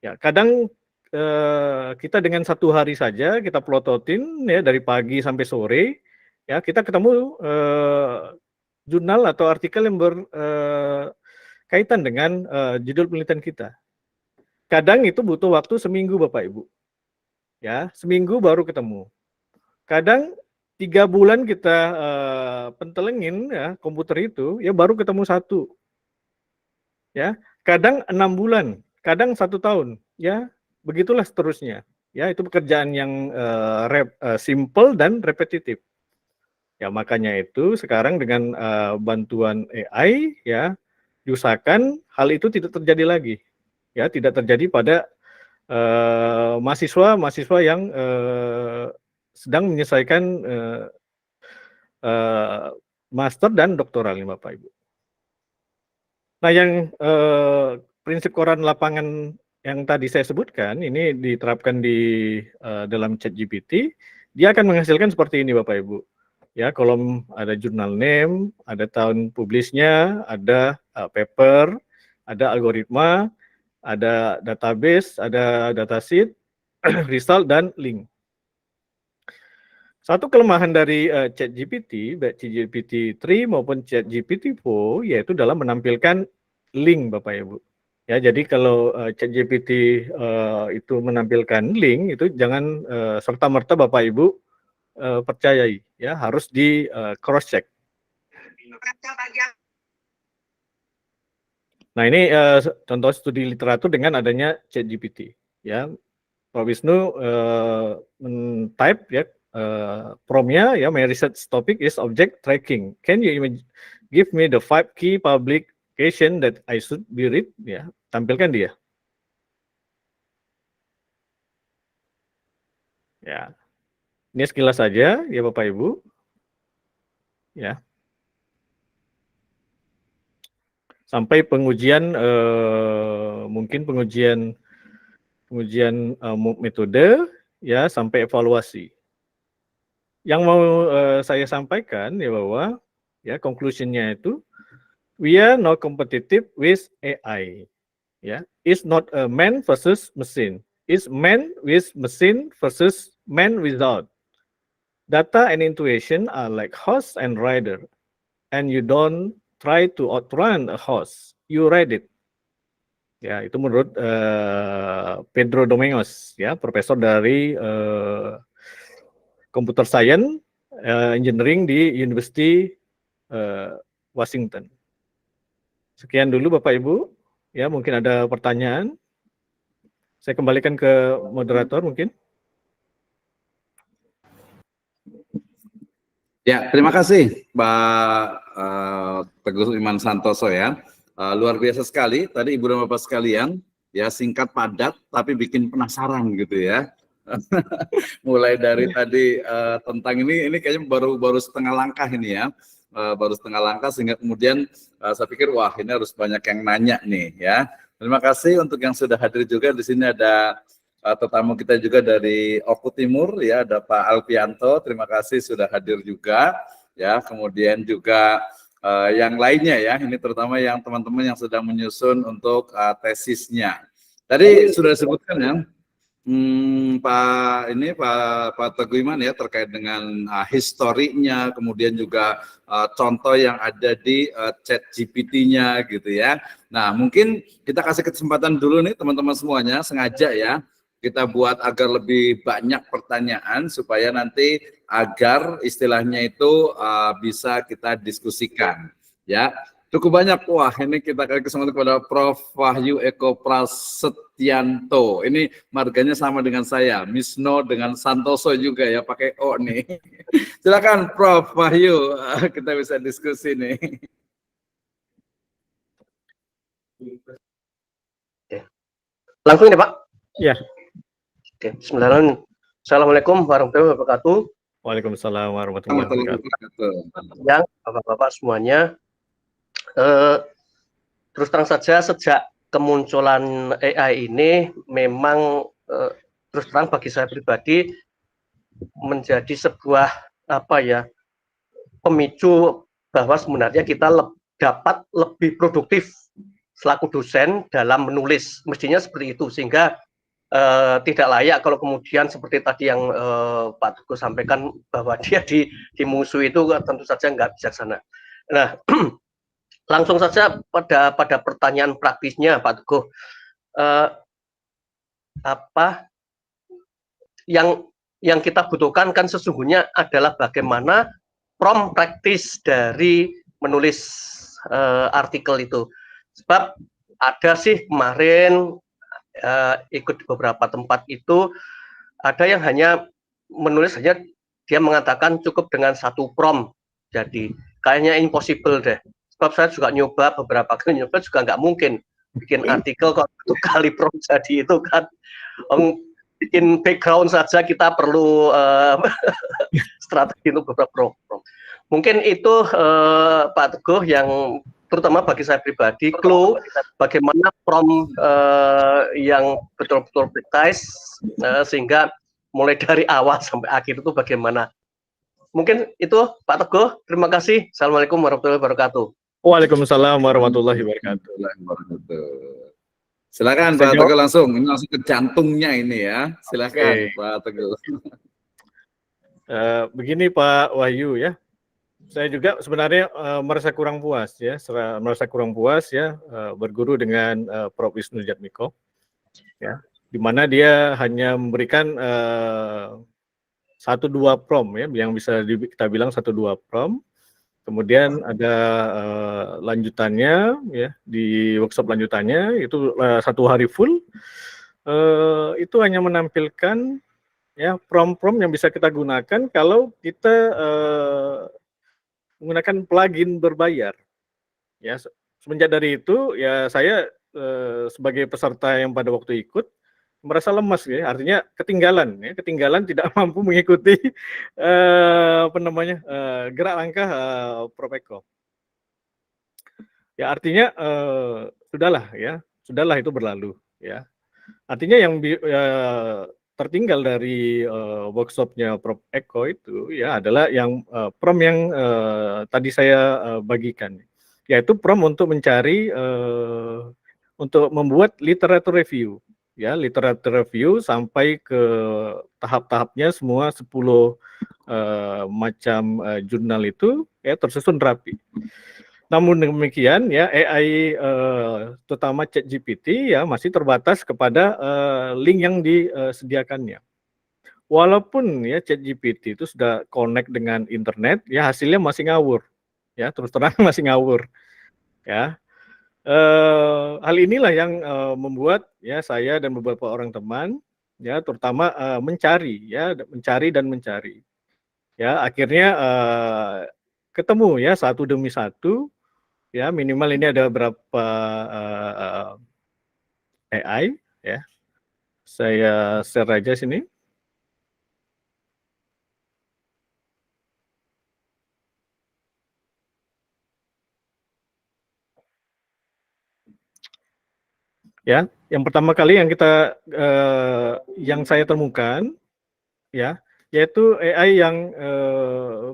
Ya, kadang kita dengan 1 hari saja kita plototin ya dari pagi sampai sore ya kita ketemu jurnal atau artikel yang berkaitan dengan judul penelitian kita. Kadang itu butuh waktu seminggu Bapak Ibu. Ya, seminggu baru ketemu. Kadang 3 bulan kita pentelengin ya komputer itu ya baru ketemu 1. Ya, kadang 6 bulan, kadang 1 tahun, ya begitulah seterusnya. Ya, itu pekerjaan yang simple dan repetitif. Ya, makanya itu sekarang dengan bantuan AI ya diusahakan hal itu tidak terjadi lagi. Ya, tidak terjadi pada mahasiswa yang sedang menyelesaikan master dan doktoral nih Bapak Ibu. Nah, yang prinsip koran lapangan yang tadi saya sebutkan ini diterapkan di dalam ChatGPT, dia akan menghasilkan seperti ini Bapak Ibu. Ya, kolom ada jurnal name, ada tahun publishnya, ada paper, ada algoritma, ada database, ada datasheet, result dan link. Satu kelemahan dari ChatGPT, baik ChatGPT 3 maupun ChatGPT 4, yaitu dalam menampilkan link, Bapak Ibu. Ya, jadi kalau ChatGPT itu menampilkan link, itu jangan serta-merta Bapak Ibu percayai, ya harus di cross check. Nah ini contoh studi literatur dengan adanya ChatGPT, ya. Pak Wisnu men-type ya prompt-nya ya, my research topic is object tracking. Can you give me the 5 key publication that I should be read? Ya, tampilkan dia. Ya, ini sekilas saja ya Bapak Ibu. Ya. Sampai pengujian mungkin pengujian metode ya, sampai evaluasi. Yang mau saya sampaikan ya bahwa ya conclusion-nya itu we are not competitive with AI. Ya, it's not a man versus machine. It's man with machine versus man without. Data and intuition are like horse and rider, and you don't try to outrun a horse, you ride it. Ya, itu menurut Pedro Domingos, ya, profesor dari Computer Science Engineering di University Washington. Sekian dulu Bapak Ibu, ya mungkin ada pertanyaan. Saya kembalikan ke moderator mungkin. Ya, terima kasih Pak Teguh Iman Santoso ya. Luar biasa sekali tadi Ibu dan Bapak sekalian, ya singkat padat tapi bikin penasaran gitu ya. Mulai dari tadi tentang ini kayaknya baru setengah langkah ini ya. Baru setengah langkah sehingga kemudian saya pikir wah ini harus banyak yang nanya nih ya. Terima kasih untuk yang sudah hadir juga. Di sini ada tetamu kita juga dari Oku Timur ya, ada Pak Alfianto. Terima kasih sudah hadir juga ya. Kemudian juga yang lainnya ya, ini terutama yang teman-teman yang sedang menyusun untuk tesisnya. Tadi sudah disebutkan ya, Pak Teguh Iman ya terkait dengan historinya, kemudian juga contoh yang ada di ChatGPT-nya gitu ya. Nah mungkin kita kasih kesempatan dulu nih teman-teman semuanya, sengaja ya kita buat agar lebih banyak pertanyaan supaya nanti agar istilahnya itu bisa kita diskusikan ya. Cukup banyak. Wah, ini kita kasih kesempatan kepada Prof. Wahyu Eko Prasetyanto. Ini marganya sama dengan saya, Misno dengan Santoso juga ya, pakai O nih. Silakan Prof. Wahyu, kita bisa diskusi nih. Langsung ya Pak? Ya. Oke, bismillahirrahmanirrahim. Assalamualaikum warahmatullahi wabarakatuh. Waalaikumsalam warahmatullahi wabarakatuh. Yang Bapak-bapak semuanya, terus terang saja sejak kemunculan AI ini memang terus terang bagi saya pribadi menjadi sebuah pemicu bahwa sebenarnya kita dapat lebih produktif selaku dosen dalam menulis, mestinya seperti itu, sehingga tidak layak kalau kemudian seperti tadi yang Pak Teguh sampaikan bahwa dia dimusuhi, itu tentu saja nggak bijaksana. Nah, langsung saja pada pertanyaan praktisnya Pak Teguh, apa yang kita butuhkan kan sesungguhnya adalah bagaimana prompt practice dari menulis artikel itu. Sebab ada sih kemarin ikut beberapa tempat itu ada yang hanya menulis saja, dia mengatakan cukup dengan satu prompt, jadi kayaknya impossible deh. Sebab saya juga nyoba beberapa kali juga nggak mungkin bikin artikel kok 1 kali prompt jadi itu kan. bikin background saja kita perlu strategi untuk beberapa program. Mungkin itu Pak Teguh yang terutama bagi saya pribadi, clue bagaimana prompt yang betul-betul precise sehingga mulai dari awal sampai akhir itu bagaimana. Mungkin itu Pak Teguh, terima kasih. Assalamualaikum warahmatullahi wabarakatuh. Waalaikumsalam warahmatullahi wabarakatuh. Silakan Pak Teguh langsung. Ini langsung ke jantungnya ini ya. Silakan Pak Teguh. Begini Pak Wahyu ya. Saya juga sebenarnya merasa kurang puas ya, berguru dengan Prof. Wisnu Jatmiko, ya, di mana dia hanya memberikan 1-2 prompt ya, yang bisa kita bilang 1-2 prompt. Kemudian ada lanjutannya ya, di workshop lanjutannya itu 1 hari full. Itu hanya menampilkan ya prompt-prompt yang bisa kita gunakan kalau kita menggunakan plugin berbayar. Ya, semenjak dari itu ya saya sebagai peserta yang pada waktu ikut merasa lemas ya, artinya ketinggalan tidak mampu mengikuti gerak langkah Prof. Eko. Ya artinya sudahlah itu berlalu ya. Artinya yang tertinggal dari workshopnya Prof. Eko itu ya adalah yang prompt yang tadi saya bagikan, yaitu prompt untuk mencari untuk membuat literatur review ya, literatur review sampai ke tahap-tahapnya semua 10 macam jurnal itu ya tersusun rapi. Namun demikian ya AI terutama ChatGPT ya masih terbatas kepada link yang disediakannya. Walaupun ya ChatGPT itu sudah connect dengan internet ya hasilnya masih ngawur. Ya, terus terang masih ngawur. Ya. Hal inilah yang membuat ya saya dan beberapa orang teman ya terutama mencari. Ya, akhirnya ketemu ya satu demi satu. Ya, minimal ini ada berapa AI ya. Saya share aja sini. Ya, yang pertama kali yang yang saya temukan ya, yaitu AI yang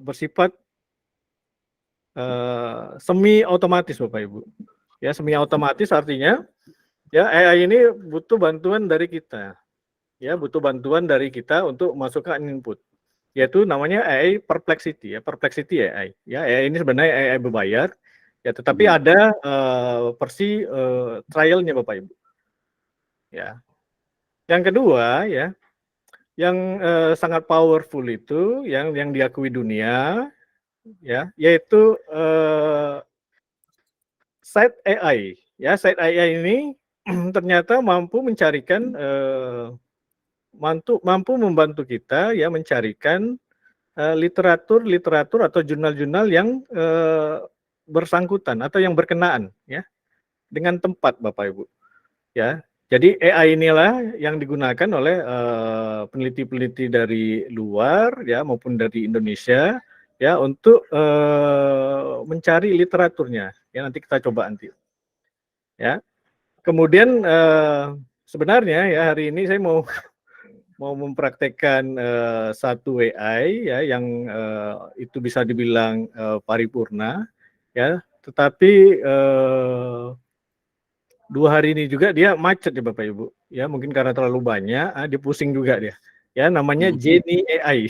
bersifat semi otomatis Bapak Ibu. Ya, semi otomatis artinya ya AI ini butuh bantuan dari kita. Ya, butuh bantuan dari kita untuk masukkan input. Yaitu namanya AI Perplexity ya, Perplexity AI. Ya, AI ini sebenarnya AI berbayar ya, tetapi ada versi trialnya Bapak Ibu. Ya. Yang kedua ya, yang sangat powerful itu yang diakui dunia ya, yaitu Site AI. Ya, Site AI ini ternyata mampu mencarikan mampu membantu kita ya mencarikan literatur atau jurnal-jurnal yang bersangkutan atau yang berkenaan ya dengan tempat Bapak Ibu. Ya. Jadi AI inilah yang digunakan oleh peneliti-peneliti dari luar ya maupun dari Indonesia ya untuk mencari literaturnya. Ya nanti kita coba nanti. Ya. Kemudian sebenarnya ya hari ini saya mau mempraktekkan satu AI ya yang itu bisa dibilang paripurna ya, tetapi 2 hari ini juga dia macet ya Bapak Ibu. Ya mungkin karena terlalu banyak, dia pusing juga dia. Ya namanya Genie AI.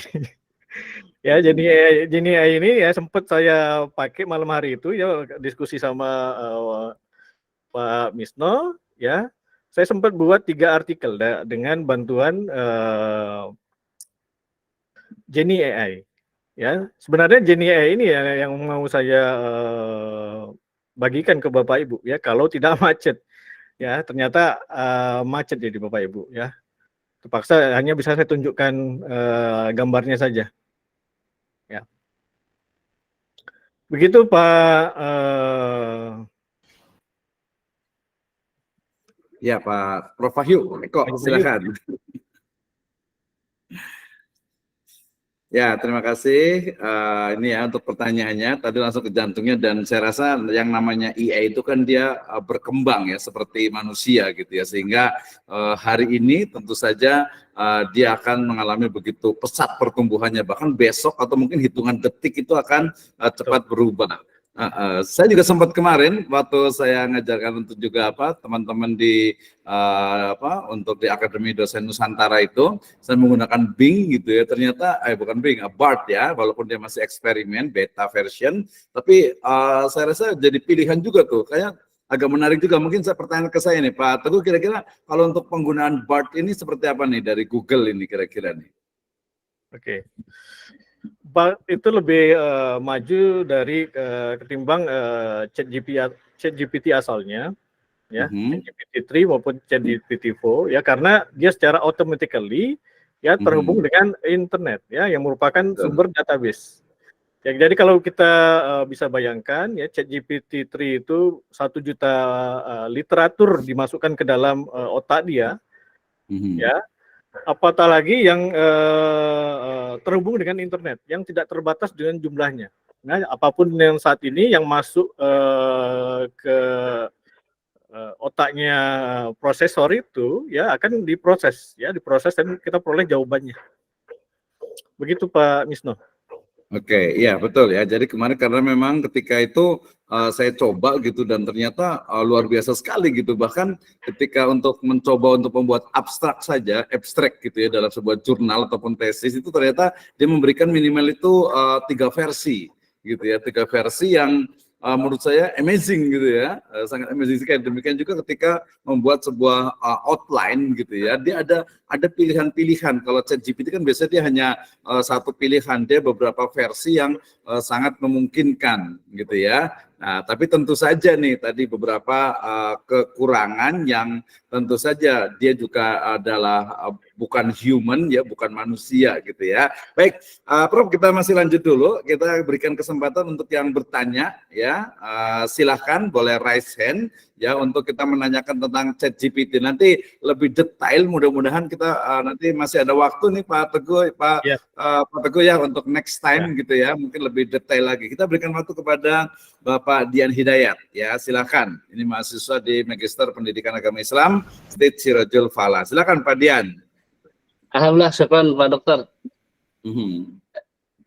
Ya Genie AI ini ya sempat saya pakai malam hari itu ya diskusi sama Pak Misno ya. Saya sempat buat 3 artikel dengan bantuan Genie AI. Ya, sebenarnya Genie AI ini ya yang mau saya bagikan ke Bapak Ibu ya kalau tidak macet. Ya, ternyata macet jadi Bapak Ibu ya. Terpaksa hanya bisa saya tunjukkan gambarnya saja. Ya. Begitu Pak Ya Pak Prof. Wahyu, kok silakan. Ya, terima kasih. Ini ya untuk pertanyaannya, tadi langsung ke jantungnya, dan saya rasa yang namanya IA itu kan dia berkembang ya seperti manusia gitu ya, sehingga hari ini tentu saja dia akan mengalami begitu pesat pertumbuhannya, bahkan besok atau mungkin hitungan detik itu akan cepat berubah. Saya juga sempat kemarin waktu saya ngajarkan untuk juga teman-teman di untuk di Akademi Dosen Nusantara itu, saya menggunakan Bing gitu ya, ternyata bukan Bing, Bard ya, walaupun dia masih eksperimen beta version, tapi saya rasa jadi pilihan juga tuh, kayak agak menarik juga. Mungkin saya pertanyaan ke saya nih Pak Teguh, kira-kira kalau untuk penggunaan Bard ini seperti apa nih dari Google ini kira-kira nih? Oke. Itu lebih maju dari ketimbang ChatGPT asalnya, ya, ChatGPT 3 maupun ChatGPT 4, ya, karena dia secara automatically ya terhubung dengan internet, ya, yang merupakan sumber database. Ya, jadi kalau kita bisa bayangkan, ya, ChatGPT 3 itu 1 juta literatur dimasukkan ke dalam otak dia, ya. Apatah lagi yang terhubung dengan internet, yang tidak terbatas dengan jumlahnya. Nah, apapun yang saat ini yang masuk ke otaknya prosesor itu, ya, akan diproses dan kita peroleh jawabannya. Begitu Pak Misno. Oke, iya betul ya. Jadi kemarin karena memang ketika itu saya coba gitu, dan ternyata luar biasa sekali gitu. Bahkan ketika untuk mencoba untuk membuat abstrak gitu ya dalam sebuah jurnal ataupun tesis, itu ternyata dia memberikan minimal itu 3 versi gitu ya, 3 versi yang menurut saya amazing gitu ya, sangat amazing sekali. Demikian juga ketika membuat sebuah outline gitu ya, dia ada pilihan-pilihan. Kalau ChatGPT kan biasanya dia hanya satu pilihan, dia beberapa versi yang sangat memungkinkan gitu ya. Nah, tapi tentu saja nih tadi beberapa kekurangan yang tentu saja dia juga adalah bukan human ya, bukan manusia gitu ya. Baik, Prof, kita masih lanjut dulu. Kita berikan kesempatan untuk yang bertanya ya. Silahkan boleh raise hand ya untuk kita menanyakan tentang ChatGPT. Nanti lebih detail, mudah-mudahan kita nanti masih ada waktu nih Pak Teguh, Pak Teguh ya, untuk next time gitu ya, mungkin lebih detail lagi. Kita berikan waktu kepada Bapak Dian Hidayat ya, silakan. Ini mahasiswa di Magister Pendidikan Agama Islam State Sirajul Falah. Silakan Pak Dian. Alhamdulillah, syukran Pak Dokter.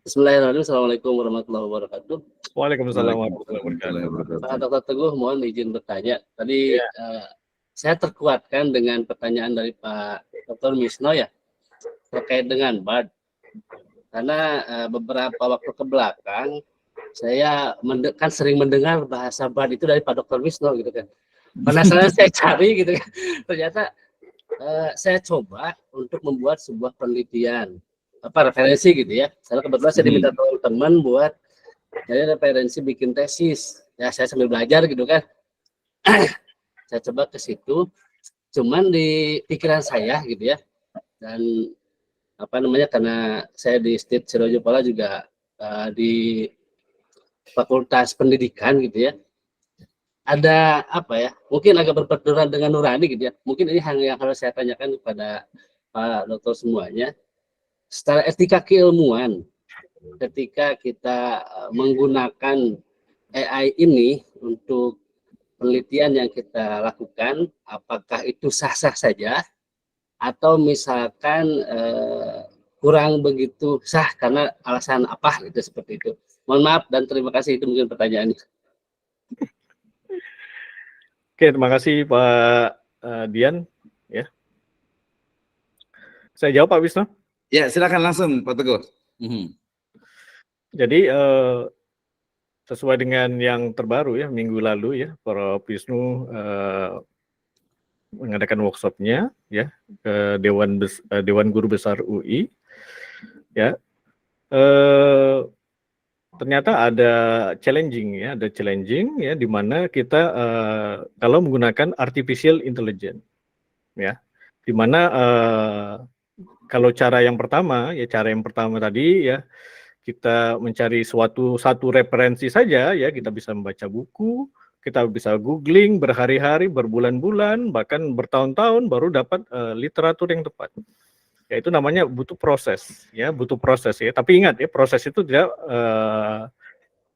Bismillahirrahmanirrahim. Assalamualaikum warahmatullahi wabarakatuh. Waalaikumsalam warahmatullahi wabarakatuh. Pak Dokter Teguh, mohon izin bertanya. Tadi saya terkuatkan dengan pertanyaan dari Pak Dr. Misno ya, terkait dengan Bard. Karena beberapa waktu ke belakang saya kan sering mendengar bahasa Bard itu dari Pak Dr. Misno gitu kan. Penasaran saya cari gitu kan. Ternyata saya coba untuk membuat sebuah penelitian, referensi gitu ya. Saya kebetulan saya diminta teman buat jadi referensi bikin tesis. Ya, saya sambil belajar gitu kan. Saya coba ke situ, cuman di pikiran saya gitu ya. Dan karena saya di State Sirajul Falah juga di Fakultas Pendidikan gitu ya, ada mungkin agak berbenturan dengan nurani gitu ya. Mungkin ini hal yang harus saya tanyakan kepada Pak Dokter semuanya. Secara etika keilmuan, ketika kita menggunakan AI ini untuk penelitian yang kita lakukan, apakah itu sah-sah saja atau misalkan kurang begitu sah karena alasan apa gitu, seperti itu. Mohon maaf dan terima kasih, itu mungkin pertanyaannya. Oke, terima kasih Pak Dian ya. Saya jawab Pak Wisnu. Ya, silakan langsung Pak Teguh. Jadi sesuai dengan yang terbaru ya, minggu lalu ya, Prof. Wisnu mengadakan workshopnya ya ke Dewan Guru Besar UI ya. Ternyata ada challenging ya, di mana kita kalau menggunakan artificial intelligence ya, di mana kalau cara yang pertama tadi ya, kita mencari satu referensi saja ya, kita bisa membaca buku, kita bisa googling berhari-hari, berbulan-bulan, bahkan bertahun-tahun baru dapat literatur yang tepat. Ya itu namanya butuh proses ya. Tapi ingat ya, proses itu tidak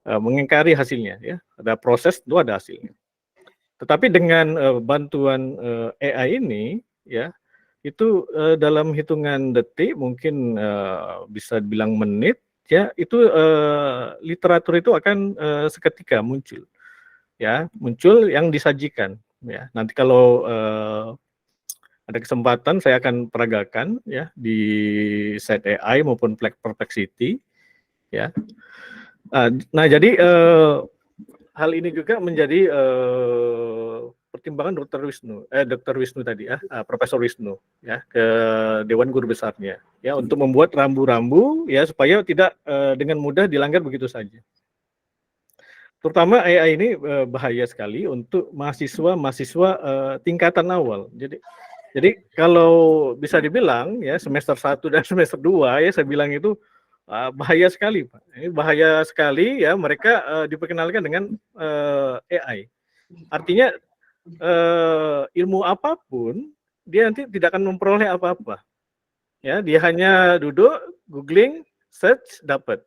mengingkari hasilnya ya. Ada proses itu ada hasilnya. Tetapi dengan bantuan AI ini ya, itu dalam hitungan detik, mungkin bisa dibilang menit ya, itu literatur itu akan seketika muncul ya, muncul yang disajikan ya. Nanti kalau ada kesempatan saya akan peragakan ya di site AI maupun Perplexity ya. Nah jadi hal ini juga menjadi pertimbangan Dr. Wisnu tadi ya, Profesor Wisnu ya, ke Dewan Guru Besarnya ya, untuk membuat rambu-rambu ya supaya tidak dengan mudah dilanggar begitu saja. Terutama AI ini bahaya sekali untuk mahasiswa tingkatan awal. Jadi kalau bisa dibilang ya, semester 1 dan semester 2 ya, saya bilang itu bahaya sekali, Pak. Ini bahaya sekali ya, mereka diperkenalkan dengan AI. Artinya ilmu apapun dia nanti tidak akan memperoleh apa-apa. Ya, dia hanya duduk, googling, search, dapat.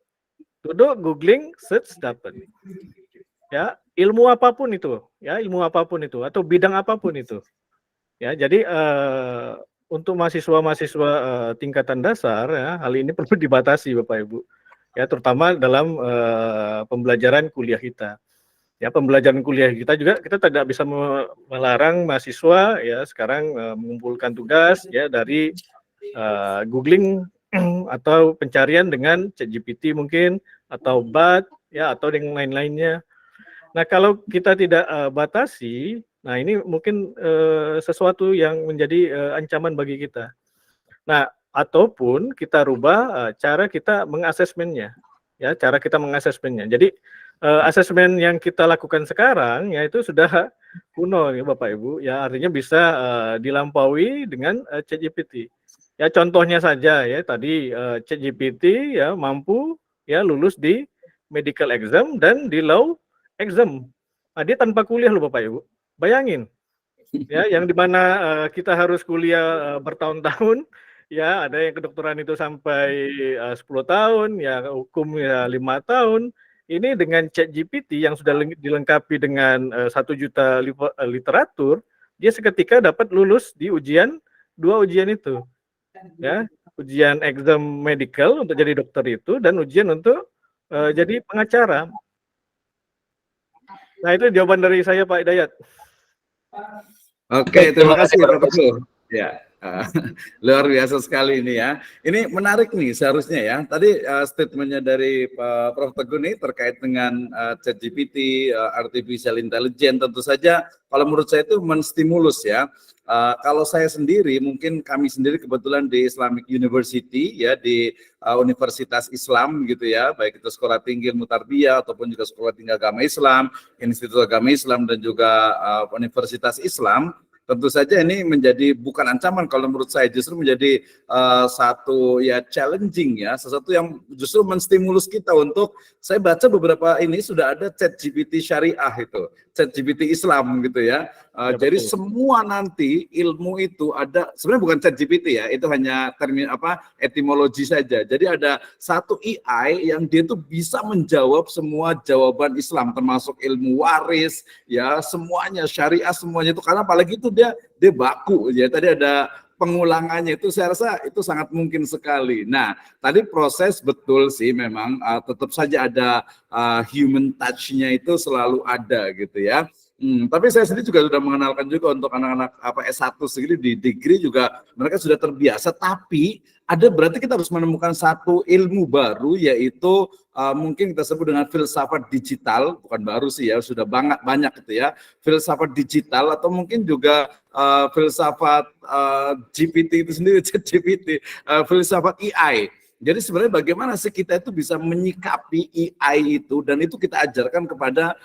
Duduk, googling, search, dapat. Ya, ilmu apapun itu, atau bidang apapun itu. Ya, jadi untuk mahasiswa-mahasiswa tingkatan dasar ya, hal ini perlu dibatasi Bapak Ibu. Ya, terutama dalam pembelajaran kuliah kita. Ya, pembelajaran kuliah kita juga kita tidak bisa melarang mahasiswa ya sekarang mengumpulkan tugas ya dari googling atau pencarian dengan ChatGPT mungkin, atau BAT ya, atau dengan lain-lainnya. Nah, kalau kita tidak batasi, nah ini mungkin sesuatu yang menjadi ancaman bagi kita. Nah, ataupun kita rubah cara kita mengasesmennya, ya, Jadi asesmen yang kita lakukan sekarang, ya itu sudah kuno ya Bapak Ibu, ya artinya bisa dilampaui dengan ChatGPT. Ya contohnya saja ya tadi ChatGPT ya mampu ya lulus di medical exam dan di law exam. Nah, dia tanpa kuliah loh Bapak Ibu. Bayangin, ya yang dimana kita harus kuliah bertahun-tahun, ya ada yang kedokteran itu sampai 10 tahun, ya hukum ya 5 tahun. Ini dengan ChatGPT yang sudah dilengkapi dengan 1 juta literatur, dia seketika dapat lulus di ujian 2 ujian itu, ya ujian exam medical untuk jadi dokter itu dan ujian untuk jadi pengacara. Nah, itu jawaban dari saya, Pak Hidayat. Oke, terima kasih Pak Teguh. Ya, luar biasa sekali ini ya. Ini menarik nih seharusnya ya. Tadi statementnya dari Prof. Teguh nih terkait dengan ChatGPT, artificial intelligence, tentu saja kalau menurut saya itu menstimulus ya. Kalau saya sendiri, mungkin kami sendiri kebetulan di Islamic University ya, di Universitas Islam gitu ya, baik itu Sekolah Tinggi Ilmu Tarbiyah ataupun juga Sekolah Tinggi Agama Islam, Institut Agama Islam dan juga Universitas Islam. Tentu saja ini menjadi bukan ancaman, kalau menurut saya justru menjadi satu ya challenging ya, sesuatu yang justru menstimulus kita untuk, saya baca beberapa ini sudah ada ChatGPT syariah itu, ChatGPT Islam gitu ya. Jadi semua nanti ilmu itu ada, sebenarnya bukan ChatGPT ya, itu hanya termin etimologi saja. Jadi ada satu AI yang dia tuh bisa menjawab semua jawaban Islam, termasuk ilmu waris ya, semuanya syariah semuanya itu, karena apalagi itu dia baku ya. Tadi ada pengulangannya itu, saya rasa itu sangat mungkin sekali. Nah, tadi proses betul sih memang tetap saja ada human touch-nya itu selalu ada gitu ya. Tapi saya sendiri juga sudah mengenalkan juga untuk anak-anak S1 segini di degree juga mereka sudah terbiasa, tapi ada berarti kita harus menemukan satu ilmu baru, yaitu mungkin kita sebut dengan filsafat digital, bukan baru sih ya, sudah banyak gitu ya, filsafat digital, atau mungkin juga filsafat GPT itu sendiri, ChatGPT, filsafat AI. Jadi sebenarnya bagaimana sih kita itu bisa menyikapi AI itu, dan itu kita ajarkan kepada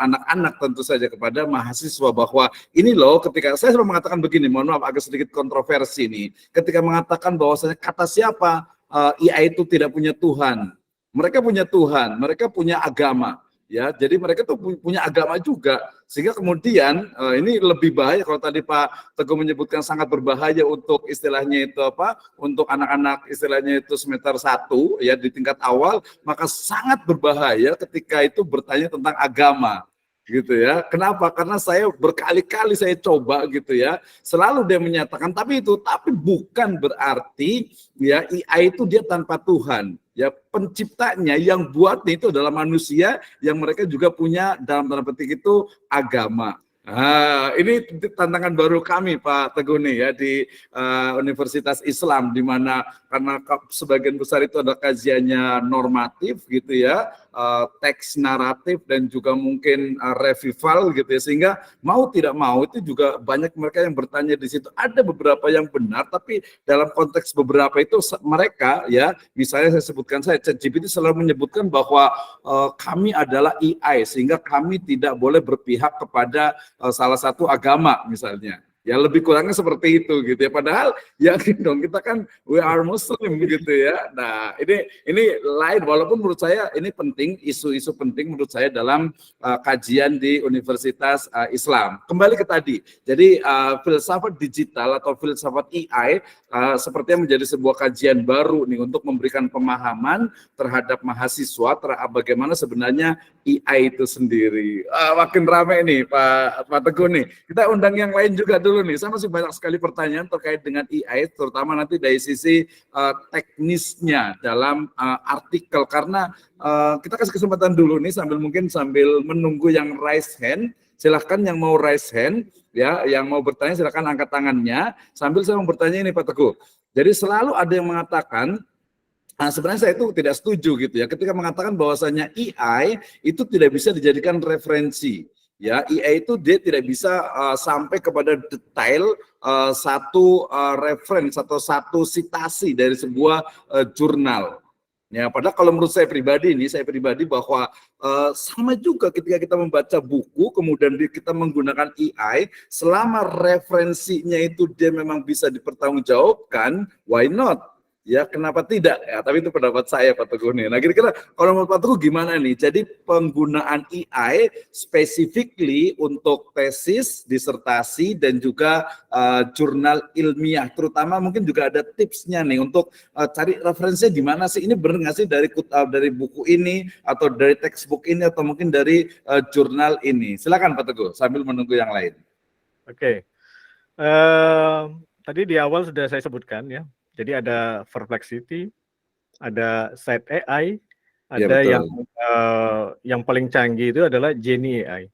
anak-anak, tentu saja kepada mahasiswa, bahwa ini loh, ketika saya selalu mengatakan begini, mohon maaf agak sedikit kontroversi nih, ketika mengatakan bahwasanya kata siapa AI itu tidak punya Tuhan, mereka punya Tuhan, mereka punya agama. ya. Jadi mereka tuh punya agama juga, sehingga kemudian ini lebih bahaya. Kalau tadi Pak Teguh menyebutkan sangat berbahaya untuk istilahnya itu apa, untuk anak-anak istilahnya itu semester 1 ya di tingkat awal, maka sangat berbahaya ketika itu bertanya tentang agama gitu ya. Kenapa? Karena saya berkali-kali saya coba gitu ya, selalu dia menyatakan tapi bukan berarti ya AI itu dia tanpa Tuhan. Ya, penciptanya yang buatnya itu adalah manusia yang mereka juga punya dalam tanda petik itu agama. Nah, ini tantangan baru kami Pak Teguh nih ya di Universitas Islam, di mana karena sebagian besar itu ada kajiannya normatif gitu ya, teks naratif dan juga mungkin revival gitu ya, sehingga mau tidak mau itu juga banyak mereka yang bertanya di situ. Ada beberapa yang benar, tapi dalam konteks beberapa itu mereka ya, misalnya saya ChatGPT selalu menyebutkan bahwa kami adalah AI, sehingga kami tidak boleh berpihak kepada salah satu agama misalnya. Ya lebih kurangnya seperti itu gitu ya. Padahal yakin dong kita kan we are Muslim gitu ya. Nah ini lain, walaupun menurut saya ini penting, isu-isu penting menurut saya dalam kajian di Universitas Islam. Kembali ke tadi, jadi filsafat digital atau filsafat AI sepertinya menjadi sebuah kajian baru nih untuk memberikan pemahaman terhadap mahasiswa bagaimana sebenarnya AI itu sendiri. Makin ramai nih Pak Teguh nih. Kita undang yang lain juga dulu nih. Saya masih banyak sekali pertanyaan terkait dengan AI, terutama nanti dari sisi teknisnya dalam artikel, karena kita kasih kesempatan dulu nih sambil menunggu yang raise hand. Silahkan yang mau raise hand ya, yang mau bertanya silahkan angkat tangannya. Sambil saya mau bertanya ini Pak Teguh. Jadi selalu ada yang mengatakan, sebenarnya saya itu tidak setuju gitu ya, ketika mengatakan bahwasanya AI itu tidak bisa dijadikan referensi. Ya, AI itu dia tidak bisa sampai kepada detail satu referensi atau satu citasi dari sebuah jurnal. Ya, padahal kalau menurut saya pribadi bahwa sama juga ketika kita membaca buku, kemudian kita menggunakan AI, selama referensinya itu dia memang bisa dipertanggungjawabkan, why not? Ya, kenapa tidak? Ya, tapi itu pendapat saya Pak Teguh nih. Nah, kira-kira kalau menurut Pak Teguh gimana nih? Jadi penggunaan AI specifically untuk tesis, disertasi, dan juga jurnal ilmiah, terutama mungkin juga ada tipsnya nih untuk cari referensinya di mana sih? Ini benar nggak sih dari buku ini atau dari textbook ini atau mungkin dari jurnal ini? Silakan Pak Teguh sambil menunggu yang lain. Oke. Tadi di awal sudah saya sebutkan ya. Jadi ada Perplexity, ada Set AI, ada Ya, yang paling canggih itu adalah Genie AI.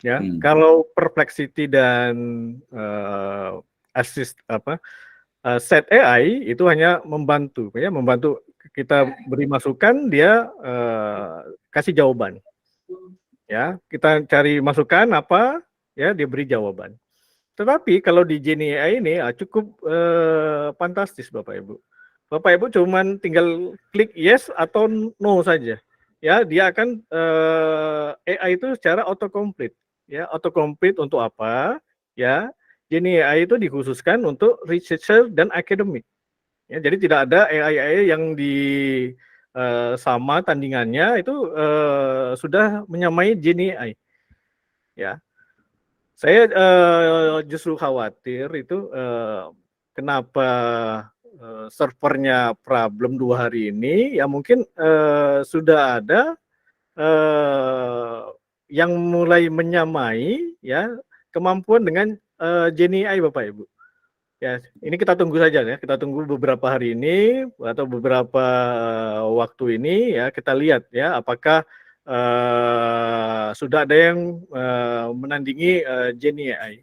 Ya, kalau Perplexity dan Set AI itu hanya membantu kita beri masukan, dia kasih jawaban. Ya, kita cari masukan apa, ya dia beri jawaban. Tetapi kalau di Genie AI ini cukup fantastis Bapak Ibu. Bapak Ibu cuman tinggal klik yes atau no saja. Ya, dia akan AI itu secara autocomplete. Ya, autocomplete untuk apa? Ya, Genie AI itu dikhususkan untuk researcher dan akademik. Ya, jadi tidak ada AI yang sama tandingannya itu sudah menyamai Genie AI. Ya. Saya justru khawatir itu kenapa servernya problem 2 hari ini, ya mungkin sudah ada yang mulai menyamai ya kemampuan dengan Genie AI Bapak Ibu. Ya, ini kita tunggu saja ya, kita tunggu beberapa hari ini atau beberapa waktu ini ya, kita lihat ya apakah sudah ada yang menandingi Genie AI.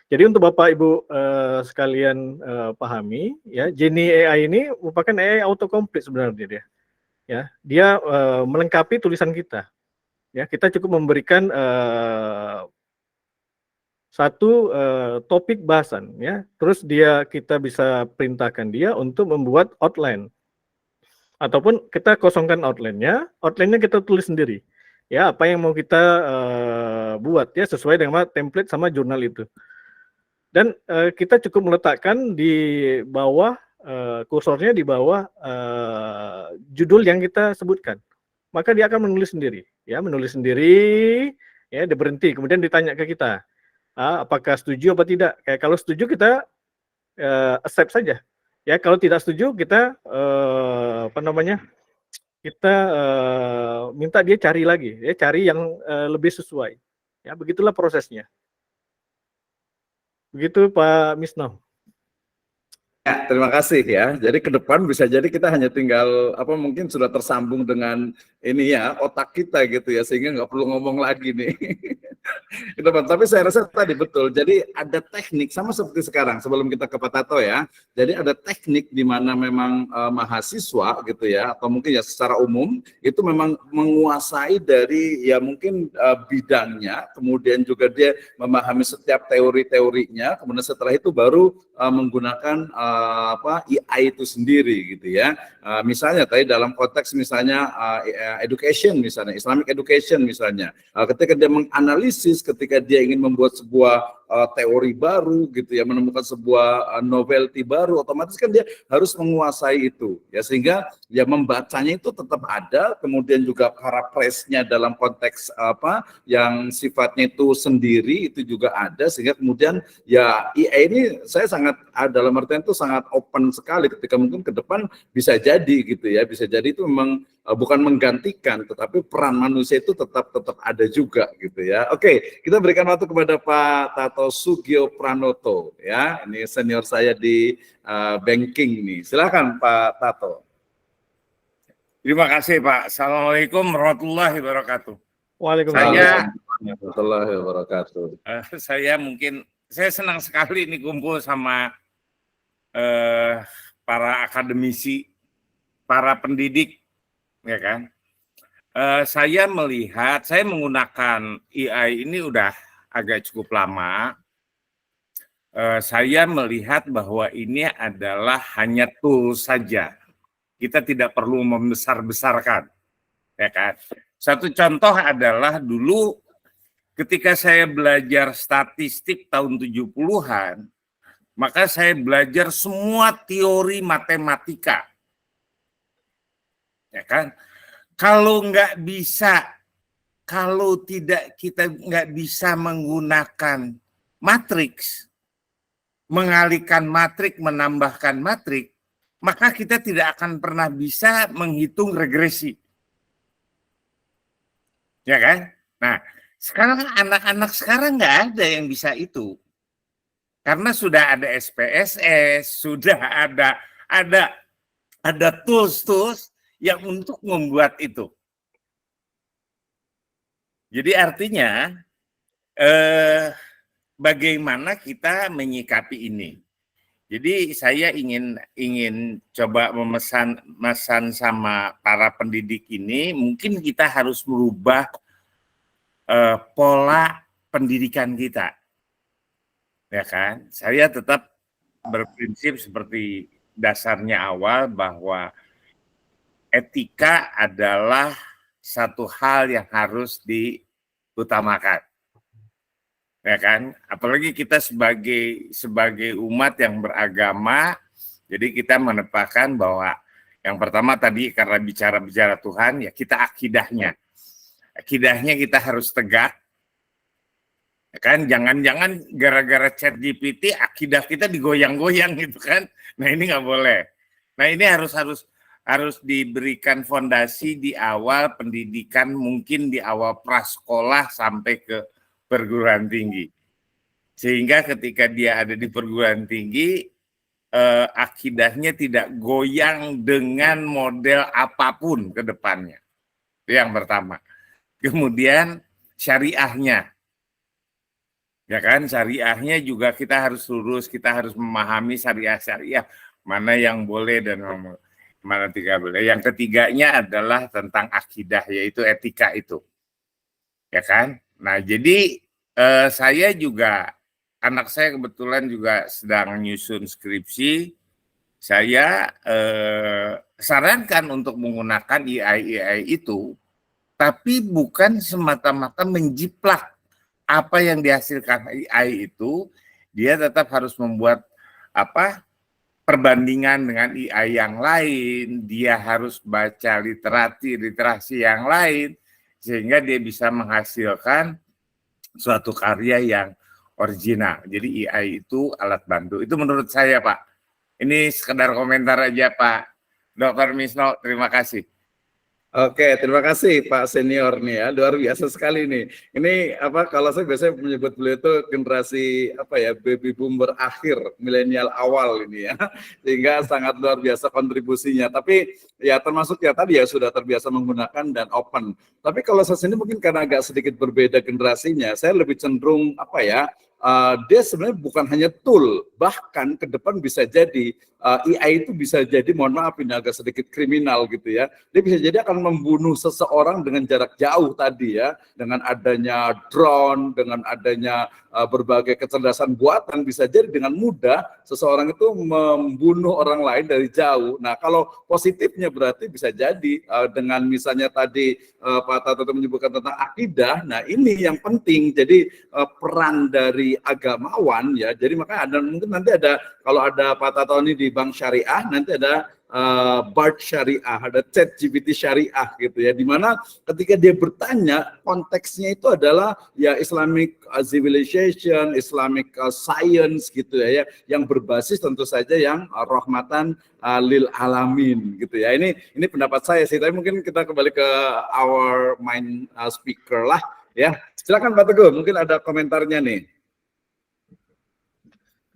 Jadi untuk Bapak Ibu sekalian pahami ya, Genie AI ini merupakan AI autocomplete sebenarnya dia. Ya, dia melengkapi tulisan kita. Ya, kita cukup memberikan satu topik bahasan ya. Terus kita bisa perintahkan dia untuk membuat outline. Ataupun kita kosongkan outline-nya kita tulis sendiri. Ya, apa yang mau kita buat ya sesuai dengan template sama jurnal itu. Dan kita cukup meletakkan di bawah kursornya di bawah judul yang kita sebutkan. maka dia akan menulis sendiri, ya, ya, dia berhenti, kemudian ditanya ke kita, apakah setuju apa tidak. Kayak kalau setuju kita accept saja, ya. Kalau tidak setuju kita kita minta dia cari lagi, ya, cari yang lebih sesuai, ya. Begitulah prosesnya. Begitu Pak Misno. Ya, terima kasih ya. Jadi ke depan bisa jadi kita hanya tinggal mungkin sudah tersambung dengan ini ya otak kita gitu ya, sehingga nggak perlu ngomong lagi nih. Ke depan. Tapi saya rasa tadi betul. Jadi ada teknik sama seperti sekarang sebelum kita ke Pak Tato ya. Jadi ada teknik di mana memang mahasiswa gitu ya, atau mungkin ya secara umum itu memang menguasai dari ya mungkin bidangnya, kemudian juga dia memahami setiap teori-teorinya, kemudian setelah itu baru menggunakan AI itu sendiri gitu ya. Misalnya tadi dalam konteks misalnya education misalnya, Islamic education misalnya, ketika dia menganalisis, ketika dia ingin membuat sebuah teori baru gitu ya, menemukan sebuah novelty baru, otomatis kan dia harus menguasai itu ya, sehingga ya membacanya itu tetap ada, kemudian juga paraphrase-nya dalam konteks yang sifatnya itu sendiri itu juga ada, sehingga kemudian ya IA ini saya sangat dalam artian itu sangat open sekali, ketika mungkin ke depan bisa jadi gitu ya, bisa jadi itu memang bukan menggantikan, tetapi peran manusia itu tetap ada juga gitu ya. Oke, kita berikan waktu kepada Pak Tato Sugio Pranoto ya, ini senior saya di banking nih. Silakan Pak Tato. Terima kasih Pak. Assalamualaikum warahmatullahi wabarakatuh. Waalaikumsalam warahmatullahi wabarakatuh. Saya senang sekali ini kumpul sama para akademisi, para pendidik, ya kan. Saya menggunakan AI ini udah agak cukup lama. Saya melihat bahwa ini adalah hanya tool saja. Kita tidak perlu membesar-besarkan, ya kan. Satu contoh adalah dulu ketika saya belajar statistik tahun 70-an, maka saya belajar semua teori matematika, ya kan. Kalau kita nggak bisa menggunakan matriks, mengalihkan matrik, menambahkan matrik, maka kita tidak akan pernah bisa menghitung regresi. Ya kan? Nah, sekarang anak-anak sekarang nggak ada yang bisa itu. Karena sudah ada SPSS, sudah ada tools-tools yang untuk membuat itu. Jadi artinya bagaimana kita menyikapi ini. Jadi saya ingin coba memesan sama para pendidik ini, mungkin kita harus merubah pola pendidikan kita. Ya kan? Saya tetap berprinsip seperti dasarnya awal bahwa etika adalah satu hal yang harus diutamakan. Ya kan? Apalagi kita sebagai umat yang beragama, jadi kita menetapkan bahwa yang pertama tadi karena bicara Tuhan, ya kita akidahnya kita harus tegak, ya kan? Jangan gara-gara ChatGPT akidah kita digoyang-goyang gitu kan? Nah ini nggak boleh. Nah ini harus diberikan fondasi di awal pendidikan, mungkin di awal prasekolah sampai ke perguruan tinggi, sehingga ketika dia ada di perguruan tinggi akidahnya tidak goyang dengan model apapun ke depannya. Itu yang pertama. Kemudian syariahnya, ya kan, syariahnya juga kita harus lurus, kita harus memahami syariah mana yang boleh dan mana tidak boleh. Yang ketiganya adalah tentang akidah, yaitu etika itu, ya kan. Nah, jadi saya juga, anak saya kebetulan juga sedang nyusun skripsi. Saya sarankan untuk menggunakan AI itu, tapi bukan semata-mata menjiplak apa yang dihasilkan AI itu. Dia tetap harus membuat perbandingan dengan AI yang lain, dia harus baca literasi yang lain, sehingga dia bisa menghasilkan suatu karya yang original. Jadi AI itu alat bantu. Itu menurut saya, Pak. Ini sekedar komentar aja, Pak Dr. Misno. Terima kasih. Oke, terima kasih Pak Senior nih ya, luar biasa sekali nih. Ini apa kalau saya biasanya menyebut beliau itu generasi apa ya, baby boomer akhir, milenial awal ini ya. Sehingga sangat luar biasa kontribusinya. Tapi ya termasuk ya tadi ya sudah terbiasa menggunakan dan open. Tapi kalau saya sendiri mungkin karena agak sedikit berbeda generasinya, saya lebih cenderung apa ya, dia sebenarnya bukan hanya tool, bahkan ke depan bisa jadi AI itu bisa jadi, mohon maaf ini agak sedikit kriminal gitu ya, dia bisa jadi akan membunuh seseorang dengan jarak jauh tadi ya, dengan adanya drone, dengan adanya berbagai kecerdasan buatan, bisa jadi dengan mudah seseorang itu membunuh orang lain dari jauh. Nah kalau positifnya berarti bisa jadi dengan misalnya tadi Pak Tato menyebutkan tentang akidah, nah ini yang penting, jadi peran dari agamawan ya, jadi makanya ada mungkin nanti ada, kalau ada Pak Tato ini di Bank Syariah, nanti ada BART Syariah, ada ChatGPT Syariah gitu ya, dimana ketika dia bertanya konteksnya itu adalah ya Islamic civilization, Islamic science gitu ya, yang berbasis tentu saja yang rahmatan lil alamin gitu ya. Ini pendapat saya sih, tapi mungkin kita kembali ke our main speaker lah ya. Silakan Pak Teguh, mungkin ada komentarnya nih.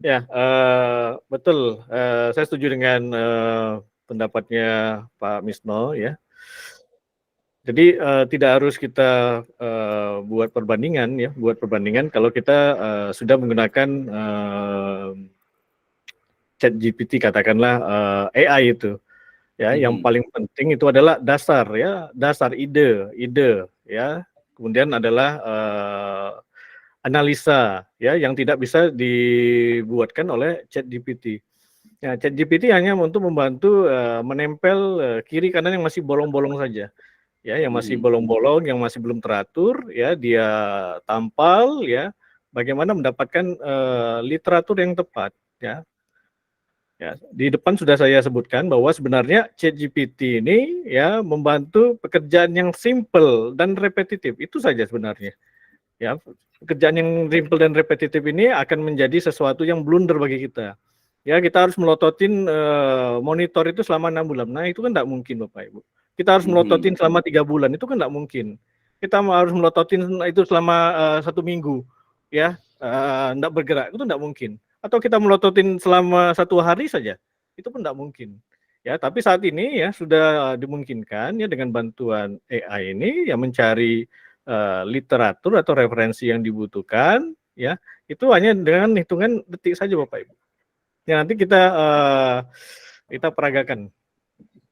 Ya, betul. Saya setuju dengan pendapatnya Pak Misno ya. Jadi tidak harus kita buat perbandingan ya, kalau kita sudah menggunakan ChatGPT katakanlah AI itu. Ya, yang paling penting itu adalah dasar ya, dasar ide ya. Kemudian adalah analisa ya yang tidak bisa dibuatkan oleh ChatGPT. Ya, ChatGPT hanya untuk membantu menempel kiri kanan yang masih bolong-bolong saja. Ya, yang masih bolong-bolong, yang masih belum teratur ya, dia tampal ya, bagaimana mendapatkan literatur yang tepat ya. Ya, di depan sudah saya sebutkan bahwa sebenarnya ChatGPT ini ya membantu pekerjaan yang simple dan repetitif, itu saja sebenarnya. Ya, pekerjaan yang simple dan repetitif ini akan menjadi sesuatu yang blunder bagi kita. Ya, kita harus melototin monitor itu selama 6 bulan. Nah, itu kan tidak mungkin Bapak Ibu. Kita harus melototin selama 3 bulan, itu kan tidak mungkin. Kita harus melototin itu selama 1 minggu, ya, tidak bergerak, itu tidak mungkin. Atau kita melototin selama 1 hari saja, itu pun tidak mungkin. Ya, tapi saat ini ya sudah dimungkinkan ya dengan bantuan AI ini ya mencari literatur atau referensi yang dibutuhkan ya, itu hanya dengan hitungan detik saja Bapak Ibu. Ya, nanti kita peragakan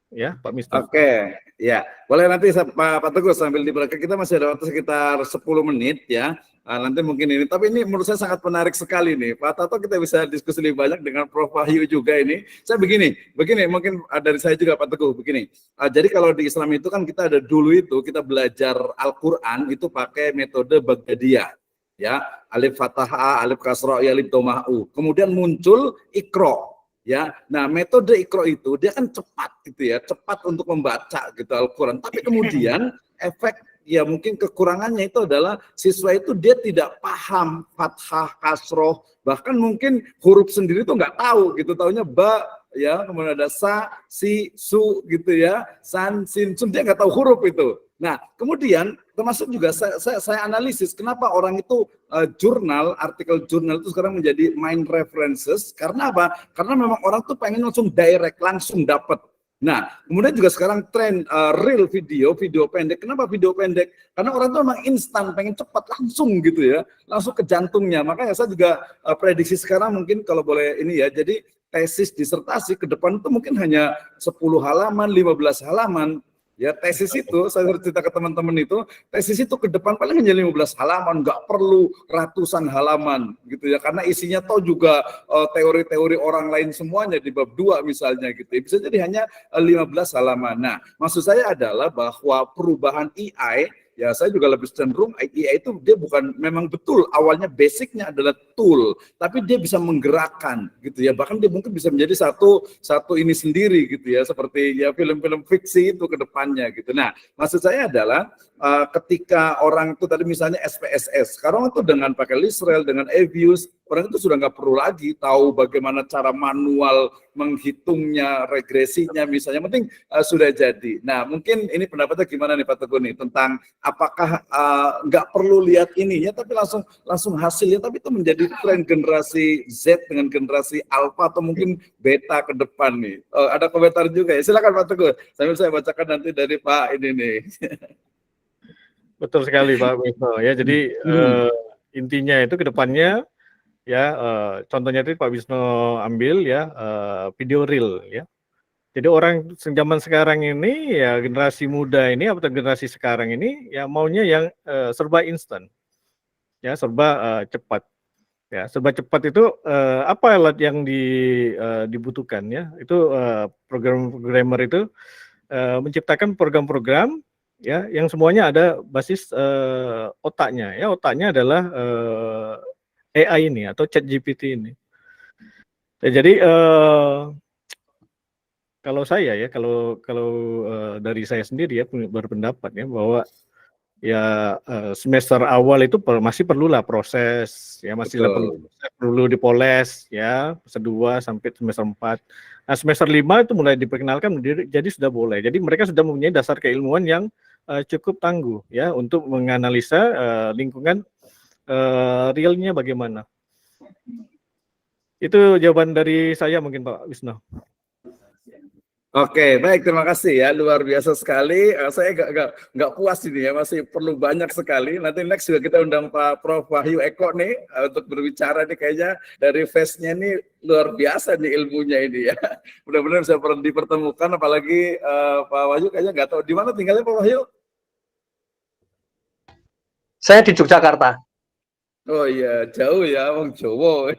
ya Pak Mister. Oke, ya boleh nanti Pak Teguh sambil diperagakan, kita masih ada waktu sekitar 10 menit ya. Nanti mungkin ini, tapi ini menurut saya sangat menarik sekali nih Pak Tato, kita bisa diskusi lebih banyak dengan Prof. Wahyu juga ini. Saya begini mungkin dari saya juga Pak Teguh begini. Jadi kalau di Islam itu kan kita ada dulu itu kita belajar Al-Quran itu pakai metode Baghdadiyah ya, alif fathah, alif kasroh, alif doma'u. Kemudian muncul Iqra ya. Nah, metode Iqra itu dia kan cepat gitu ya, cepat untuk membaca gitu Al-Quran. Tapi kemudian efek ya mungkin kekurangannya itu adalah siswa itu dia tidak paham fathah, kasroh, bahkan mungkin huruf sendiri tuh nggak tahu gitu, taunya ba ya, kemudian ada sa, si, su gitu ya, san, sin, sun, dia nggak tahu huruf itu. Nah, kemudian termasuk juga saya analisis kenapa orang itu artikel jurnal itu sekarang menjadi main references, karena apa? Karena memang orang tuh pengen langsung direct, langsung dapat. Nah, kemudian juga sekarang tren real video pendek. Kenapa video pendek? Karena orang tuh memang instan, pengen cepat, langsung gitu ya, langsung ke jantungnya. Makanya saya juga prediksi sekarang mungkin kalau boleh ini ya, jadi tesis disertasi ke depan itu mungkin hanya 10 halaman, 15 halaman. Ya, tesis itu, saya cerita ke teman-teman itu, tesis itu ke depan paling hanya 15 halaman, nggak perlu ratusan halaman gitu ya, karena isinya toh juga teori-teori orang lain semuanya di bab 2 misalnya gitu ya. Bisa jadi hanya 15 halaman. Nah, maksud saya adalah bahwa perubahan AI ya saya juga lebih cenderung AI itu dia bukan memang betul awalnya basicnya adalah tool, tapi dia bisa menggerakkan gitu ya, bahkan dia mungkin bisa menjadi satu ini sendiri gitu ya, seperti ya film-film fiksi itu ke depannya gitu. Nah, maksud saya adalah ketika orang itu tadi misalnya SPSS, sekarang itu dengan pakai Lisrel, dengan Avius, orang itu sudah nggak perlu lagi tahu bagaimana cara manual menghitungnya, regresinya misalnya, penting sudah jadi. Nah, mungkin ini pendapatnya gimana nih Pak Teguh nih tentang apakah nggak perlu lihat ininya, tapi langsung hasilnya, tapi itu menjadi tren generasi Z dengan generasi Alpha atau mungkin Beta ke depan nih. Ada komentar juga ya, silakan Pak Teguh. Sambil saya bacakan nanti dari Pak ini nih. Betul sekali Pak Wisno ya. Jadi intinya itu ke depannya ya, contohnya itu Pak Wisno ambil ya, video reel ya. Jadi orang zaman sekarang ini ya, generasi muda ini atau generasi sekarang ini ya maunya yang serba instan, ya serba cepat, ya serba cepat itu apa alat yang dibutuhkan ya? Itu programmer itu menciptakan program-program ya yang semuanya ada basis otaknya, ya otaknya adalah AI ini atau ChatGPT ini. Ya, jadi kalau saya ya, kalau dari saya sendiri ya berpendapat ya bahwa ya semester awal itu masih perlulah proses ya, masih perlu dipoles ya, semester 2 sampai semester 4. Nah, semester 5 itu mulai diperkenalkan jadi sudah boleh. Jadi mereka sudah mempunyai dasar keilmuan yang cukup tangguh ya untuk menganalisa lingkungan realnya bagaimana. Itu jawaban dari saya mungkin Pak Wisno. Oke, baik, terima kasih ya, luar biasa sekali. Saya nggak puas ini ya, masih perlu banyak sekali. Nanti next juga kita undang Pak Prof Wahyu Eko nih untuk berbicara nih, kayaknya dari face-nya nih luar biasa nih ilmunya ini ya. Mudah-mudahan bisa dipertemukan, apalagi Pak Wahyu kayaknya nggak tahu di mana tinggalnya Pak Wahyu. Saya di Yogyakarta. Oh iya, jauh ya, Wong Jowo.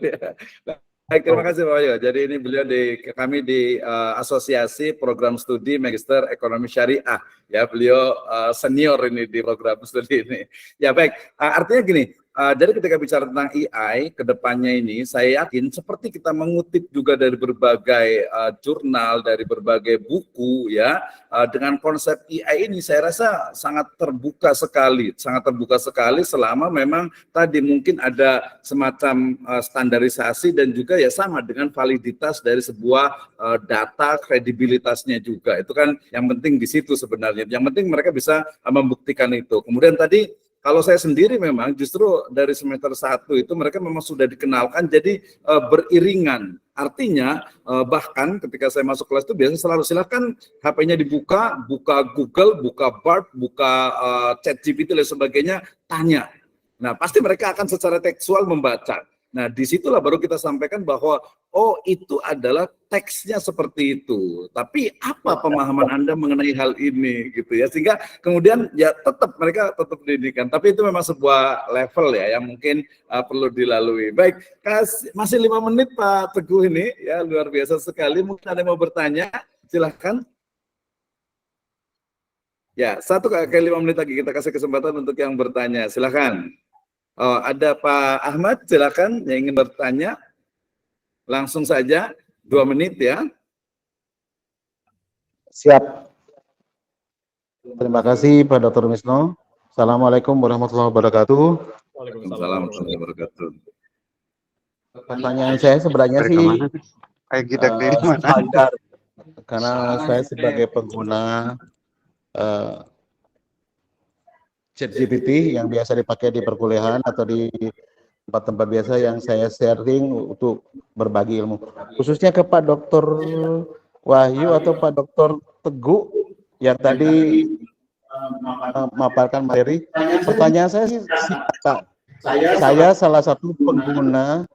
Baik, terima kasih Pak Wahyu. Jadi ini beliau kami di Asosiasi Program Studi Magister Ekonomi Syariah. Ya, beliau senior ini di program studi ini. Ya baik, artinya gini, jadi ketika bicara tentang AI ke depannya ini, saya yakin seperti kita mengutip juga dari berbagai jurnal, dari berbagai buku ya, dengan konsep AI ini saya rasa sangat terbuka sekali selama memang tadi mungkin ada semacam standarisasi dan juga ya sama dengan validitas dari sebuah data, kredibilitasnya juga. Itu kan yang penting di situ sebenarnya. Yang penting mereka bisa membuktikan itu. Kemudian tadi kalau saya sendiri memang justru dari semester 1 itu mereka memang sudah dikenalkan jadi beriringan. Artinya bahkan ketika saya masuk kelas itu biasanya selalu silakan HP-nya dibuka, buka Google, buka Bard, buka ChatGPT dan sebagainya, tanya. Nah, pasti mereka akan secara tekstual membaca. Nah, disitulah baru kita sampaikan bahwa oh itu adalah teksnya seperti itu. Tapi apa pemahaman Anda mengenai hal ini gitu ya, sehingga kemudian ya mereka tetap pendidikan. Tapi itu memang sebuah level ya yang mungkin perlu dilalui. Baik, masih 5 menit Pak Teguh ini ya, luar biasa sekali. Mungkin ada yang mau bertanya, silahkan. Ya, 1 kali 5 menit lagi kita kasih kesempatan untuk yang bertanya. Silahkan. Oh, ada Pak Ahmad, silakan yang ingin bertanya. Langsung saja, 2 menit ya. Siap. Terima kasih Pak Dr. Misno. Assalamualaikum warahmatullahi wabarakatuh. Waalaikumsalam warahmatullahi wabarakatuh. Pertanyaan saya sebenarnya sih standar, karena saya sebagai pengguna ChatGPT yang biasa dipakai di perkuliahan atau di tempat-tempat biasa yang saya sharing untuk berbagi ilmu, khususnya ke Pak Dr. Wahyu atau Pak Dr. Teguh yang tadi memaparkan materi. Pertanyaan saya sih Pak, saya salah satu pengguna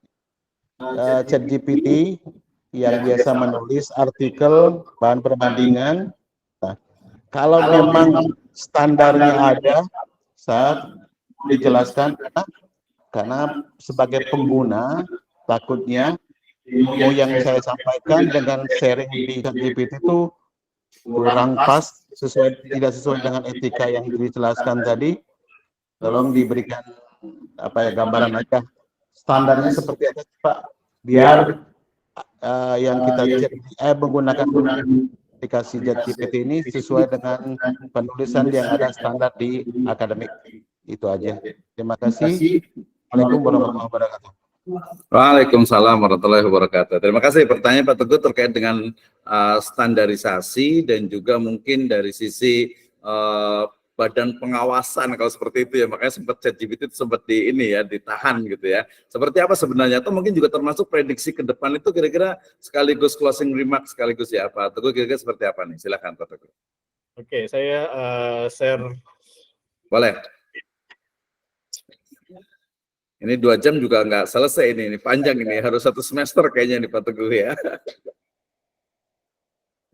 ChatGPT yang biasa menulis artikel bahan perbandingan. Nah, kalau memang standarnya ada, saat dijelaskan, karena sebagai pengguna takutnya ilmu yang saya sampaikan dengan sharing di ChatGPT itu kurang pas, tidak sesuai dengan etika yang dijelaskan tadi, tolong diberikan gambaran aja standarnya seperti apa Pak, biar yang kita menggunakan aplikasi ChatGPT ini sesuai dengan penulisan yang ada standar di akademik. Itu aja. Terima kasih. Assalamualaikum warahmatullahi wabarakatuh. Waalaikumsalam warahmatullahi wabarakatuh. Terima kasih pertanyaan Pak Teguh terkait dengan standarisasi dan juga mungkin dari sisi badan pengawasan kalau seperti itu ya, makanya sempat ChatGPT itu sempat ditahan gitu ya. Seperti apa sebenarnya? Atau mungkin juga termasuk prediksi ke depan itu kira-kira sekaligus closing remark sekaligus ya Pak Teguh, kira-kira seperti apa nih? Silakan Pak Teguh. Oke, saya share. Boleh. Ini 2 jam juga nggak selesai ini panjang ini, harus 1 semester kayaknya nih Pak Teguh ya.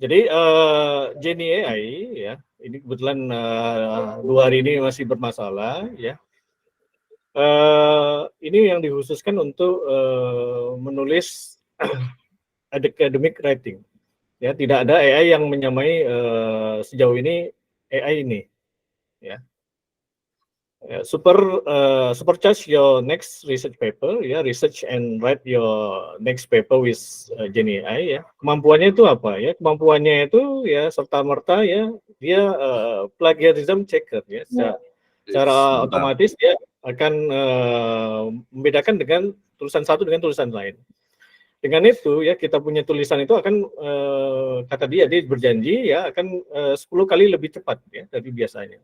Jadi Genie AI ya, ini kebetulan 2 hari ini masih bermasalah ya. Ini yang dikhususkan untuk menulis academic writing. Ya, tidak ada AI yang menyamai sejauh ini AI ini. Ya. Supercharge your next research paper, ya, research and write your next paper with Genie AI, ya. Kemampuannya itu apa, ya? Kemampuannya itu ya serta merta ya dia plagiarism checker, ya. Secara otomatis dia akan membedakan dengan tulisan satu dengan tulisan lain. Dengan itu ya kita punya tulisan itu akan kata dia berjanji ya akan 10 kali lebih cepat ya dari biasanya.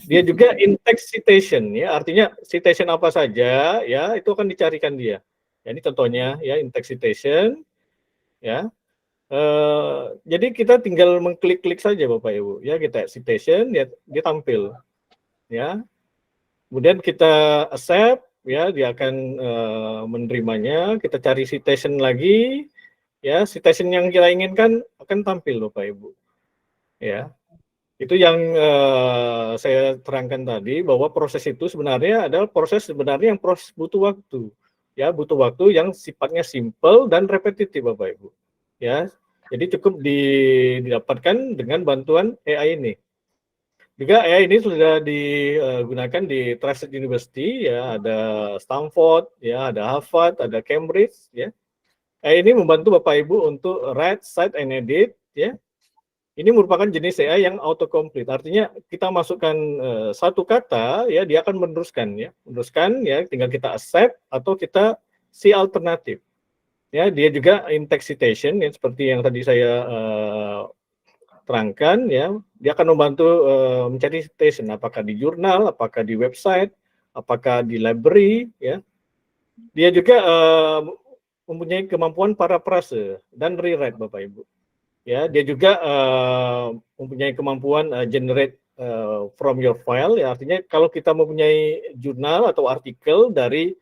Dia juga in-text citation ya, artinya citation apa saja ya itu akan dicarikan dia. Ya, ini contohnya ya in-text citation ya. Jadi kita tinggal mengklik-klik saja Bapak Ibu ya, kita citation ya dia tampil ya. Kemudian kita accept ya, dia akan menerimanya. Kita cari citation lagi ya, citation yang kita inginkan akan tampil Bapak Ibu ya. Itu yang saya terangkan tadi, bahwa proses itu sebenarnya adalah proses yang butuh waktu. Ya, butuh waktu yang sifatnya simple dan repetitif Bapak Ibu. Ya. Jadi cukup didapatkan dengan bantuan AI ini. Juga AI ini sudah digunakan di Trusted University ya, ada Stanford, ya, ada Harvard, ada Cambridge ya. AI ini membantu Bapak Ibu untuk write, cite and edit ya. Ini merupakan jenis AI yang autocomplete, artinya kita masukkan satu kata, ya dia akan meneruskan ya, tinggal kita accept atau kita see alternatif. Ya, dia juga in-text citation, ya, seperti yang tadi saya terangkan, ya, dia akan membantu mencari citation, apakah di jurnal, apakah di website, apakah di library, ya. Dia juga mempunyai kemampuan paraphrase dan rewrite, Bapak Ibu. Ya, dia juga mempunyai kemampuan generate from your file, ya, artinya kalau kita mempunyai jurnal atau artikel dari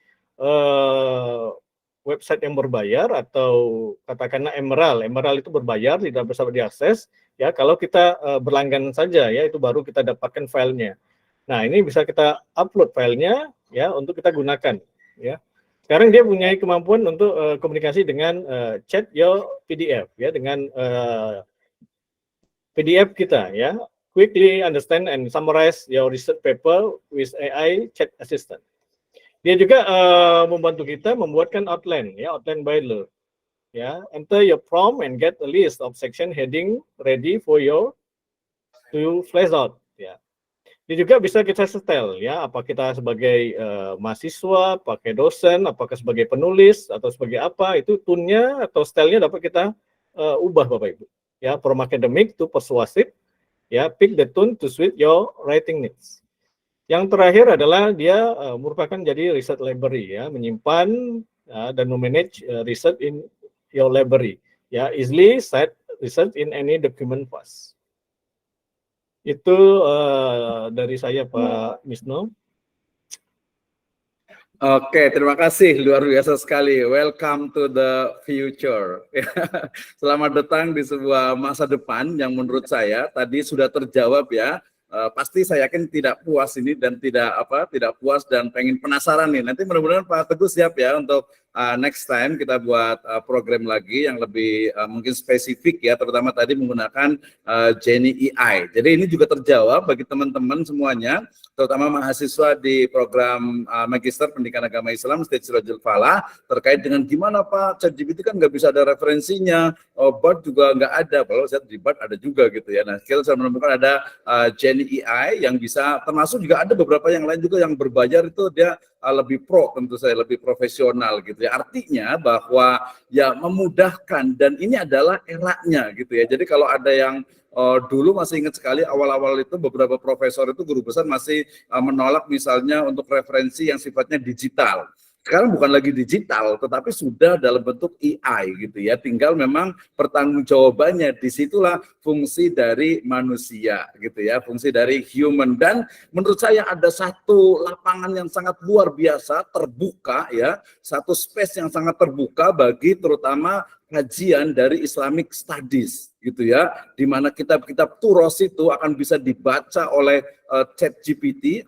website yang berbayar atau katakanlah Emerald itu berbayar, tidak bisa diakses, ya, kalau kita berlangganan saja, ya, itu baru kita dapatkan filenya. Nah, ini bisa kita upload filenya, ya, untuk kita gunakan, ya. Sekarang dia punya kemampuan untuk komunikasi dengan chat your PDF, ya, dengan PDF kita, ya, quickly understand and summarize your research paper with AI chat assistant. Dia juga membantu kita membuatkan outline, ya, outline boiler, ya, enter your prompt and get a list of section heading ready for your to flash out, ya. Dia juga bisa kita setel, ya, apa kita sebagai mahasiswa, pakai dosen, apakah sebagai penulis atau sebagai apa, itu tune-nya atau stylenya dapat kita ubah Bapak Ibu. Ya, from academic to persuasive, ya, pick the tune to suit your writing needs. Yang terakhir adalah dia merupakan jadi research library, ya, menyimpan dan memanage research in your library, ya, easily cite research in any document fast. Itu dari saya Pak Misno. Oke, terima kasih, luar biasa sekali. Welcome to the future. Selamat datang di sebuah masa depan yang menurut saya tadi sudah terjawab, ya. Pasti saya yakin tidak puas ini dan tidak puas dan pengen penasaran nih. Nanti mudah-mudahan Pak Teguh siap ya untuk next time kita buat program lagi yang lebih mungkin spesifik ya, terutama tadi menggunakan Jenny AI. Jadi ini juga terjawab bagi teman-teman semuanya, terutama mahasiswa di program Magister Pendidikan Agama Islam Stage Sirajul Falah, terkait dengan gimana Pak, ChatGPT kan nggak bisa ada referensinya, Bard juga nggak ada, kalau saya di Bard ada juga gitu ya. Nah, kita sudah menemukan ada Jenny AI yang bisa, termasuk juga ada beberapa yang lain juga yang berbayar, itu dia lebih pro, tentu saya lebih profesional gitu ya. Artinya bahwa ya memudahkan, dan ini adalah eranya gitu ya. Jadi kalau ada yang dulu masih ingat sekali awal-awal itu beberapa profesor itu, guru besar masih menolak misalnya untuk referensi yang sifatnya digital. Sekarang bukan lagi digital, tetapi sudah dalam bentuk AI gitu ya. Tinggal memang pertanggungjawabannya, disitulah fungsi dari manusia gitu ya, fungsi dari human. Dan menurut saya ada satu lapangan yang sangat luar biasa terbuka ya, satu space yang sangat terbuka bagi terutama kajian dari Islamic Studies gitu ya, di mana kitab-kitab turos itu akan bisa dibaca oleh ChatGPT,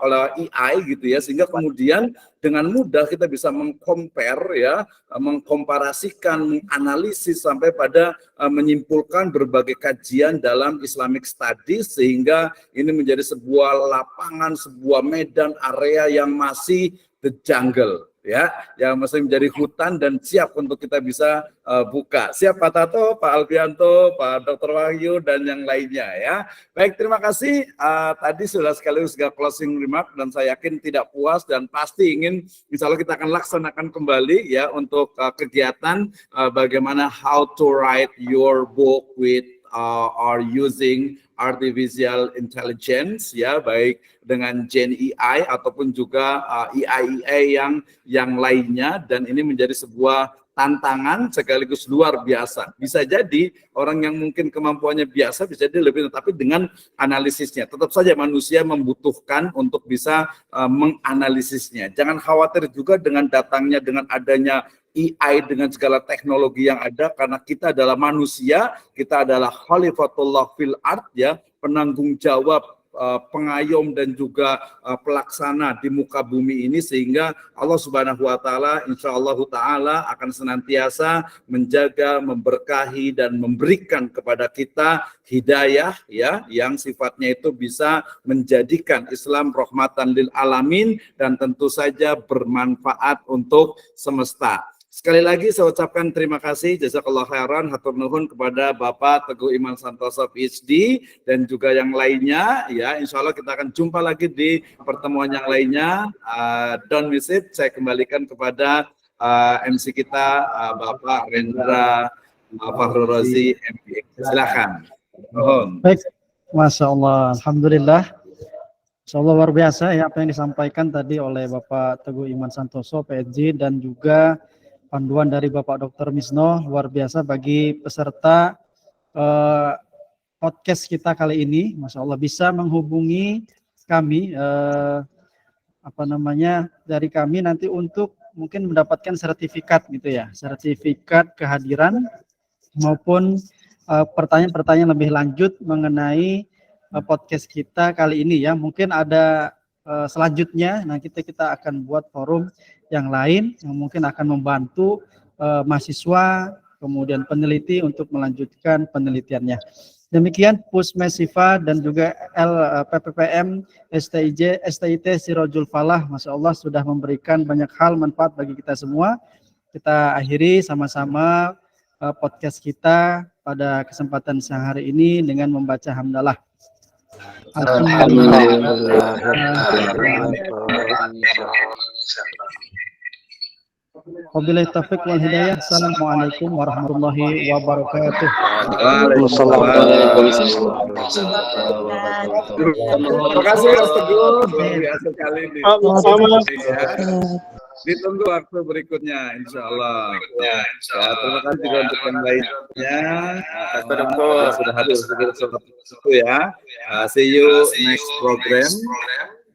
oleh AI gitu ya, sehingga kemudian dengan mudah kita bisa mengcompare ya, mengkomparasikan, menganalisis sampai pada menyimpulkan berbagai kajian dalam Islamic Studies, sehingga ini menjadi sebuah lapangan, sebuah medan area yang masih the jungle ya, yang masih menjadi hutan dan siap untuk kita bisa buka. Siap Pak Tato, Pak Alfianto, Pak Dr. Wahyu, dan yang lainnya ya. Baik, terima kasih. Tadi sudah sekaligus closing remark, dan saya yakin tidak puas dan pasti ingin, insya Allah kita akan laksanakan kembali ya untuk kegiatan bagaimana how to write your book with or using artificial intelligence ya, baik dengan Gen AI ataupun juga AI yang lainnya, dan ini menjadi sebuah tantangan sekaligus luar biasa. Bisa jadi orang yang mungkin kemampuannya biasa bisa jadi lebih, tapi dengan analisisnya tetap saja manusia membutuhkan untuk bisa menganalisisnya. Jangan khawatir juga dengan datangnya, dengan adanya AI, dengan segala teknologi yang ada, karena kita adalah manusia, kita adalah khalifatullah fil ard ya, penanggung jawab, pengayom dan juga pelaksana di muka bumi ini, sehingga Allah Subhanahu wa taala insyaallah taala akan senantiasa menjaga, memberkahi dan memberikan kepada kita hidayah ya, yang sifatnya itu bisa menjadikan Islam rahmatan lil alamin dan tentu saja bermanfaat untuk semesta. Sekali lagi saya ucapkan terima kasih, jazakallah khairan, hatur nuhun kepada Bapak Teguh Iman Santoso PhD dan juga yang lainnya ya. Insya Allah kita akan jumpa lagi di pertemuan yang lainnya. Don't miss it. Saya kembalikan kepada MC kita Bapak Rendra Fakhrul Razi MBA. Silakan. Baik, Masya Allah, Alhamdulillah. Insya Allah luar biasa ya apa yang disampaikan tadi oleh Bapak Teguh Iman Santoso PhD, dan juga panduan dari Bapak Dr. Misno, luar biasa bagi peserta podcast kita kali ini. Masya Allah, bisa menghubungi kami dari kami nanti untuk mungkin mendapatkan sertifikat gitu ya, sertifikat kehadiran maupun pertanyaan-pertanyaan lebih lanjut mengenai podcast kita kali ini ya. Mungkin ada selanjutnya, nah kita akan buat forum yang lain yang mungkin akan membantu mahasiswa kemudian peneliti untuk melanjutkan penelitiannya. Demikian Pusmesifa dan juga LPPPM STIT Sirajul Falah, Masya Allah sudah memberikan banyak hal manfaat bagi kita semua. Kita akhiri sama-sama podcast kita pada kesempatan siang hari ini dengan membaca hamdalah. Wabillahi taufiq wal hidayah. Assalamualaikum warahmatullahi wabarakatuh. Terima kasih Mas Teguh, luar biasa sekali ini. Ditunggu waktu berikutnya, insya Allah. Ya, terima kasih juga untuk yang lainnya. Sudah hadir itu ya. See you next program.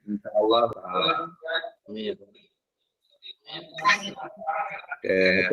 Insya Allah. Oke,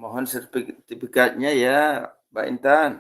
Mohon sertifikatnya ya, Mbak Intan.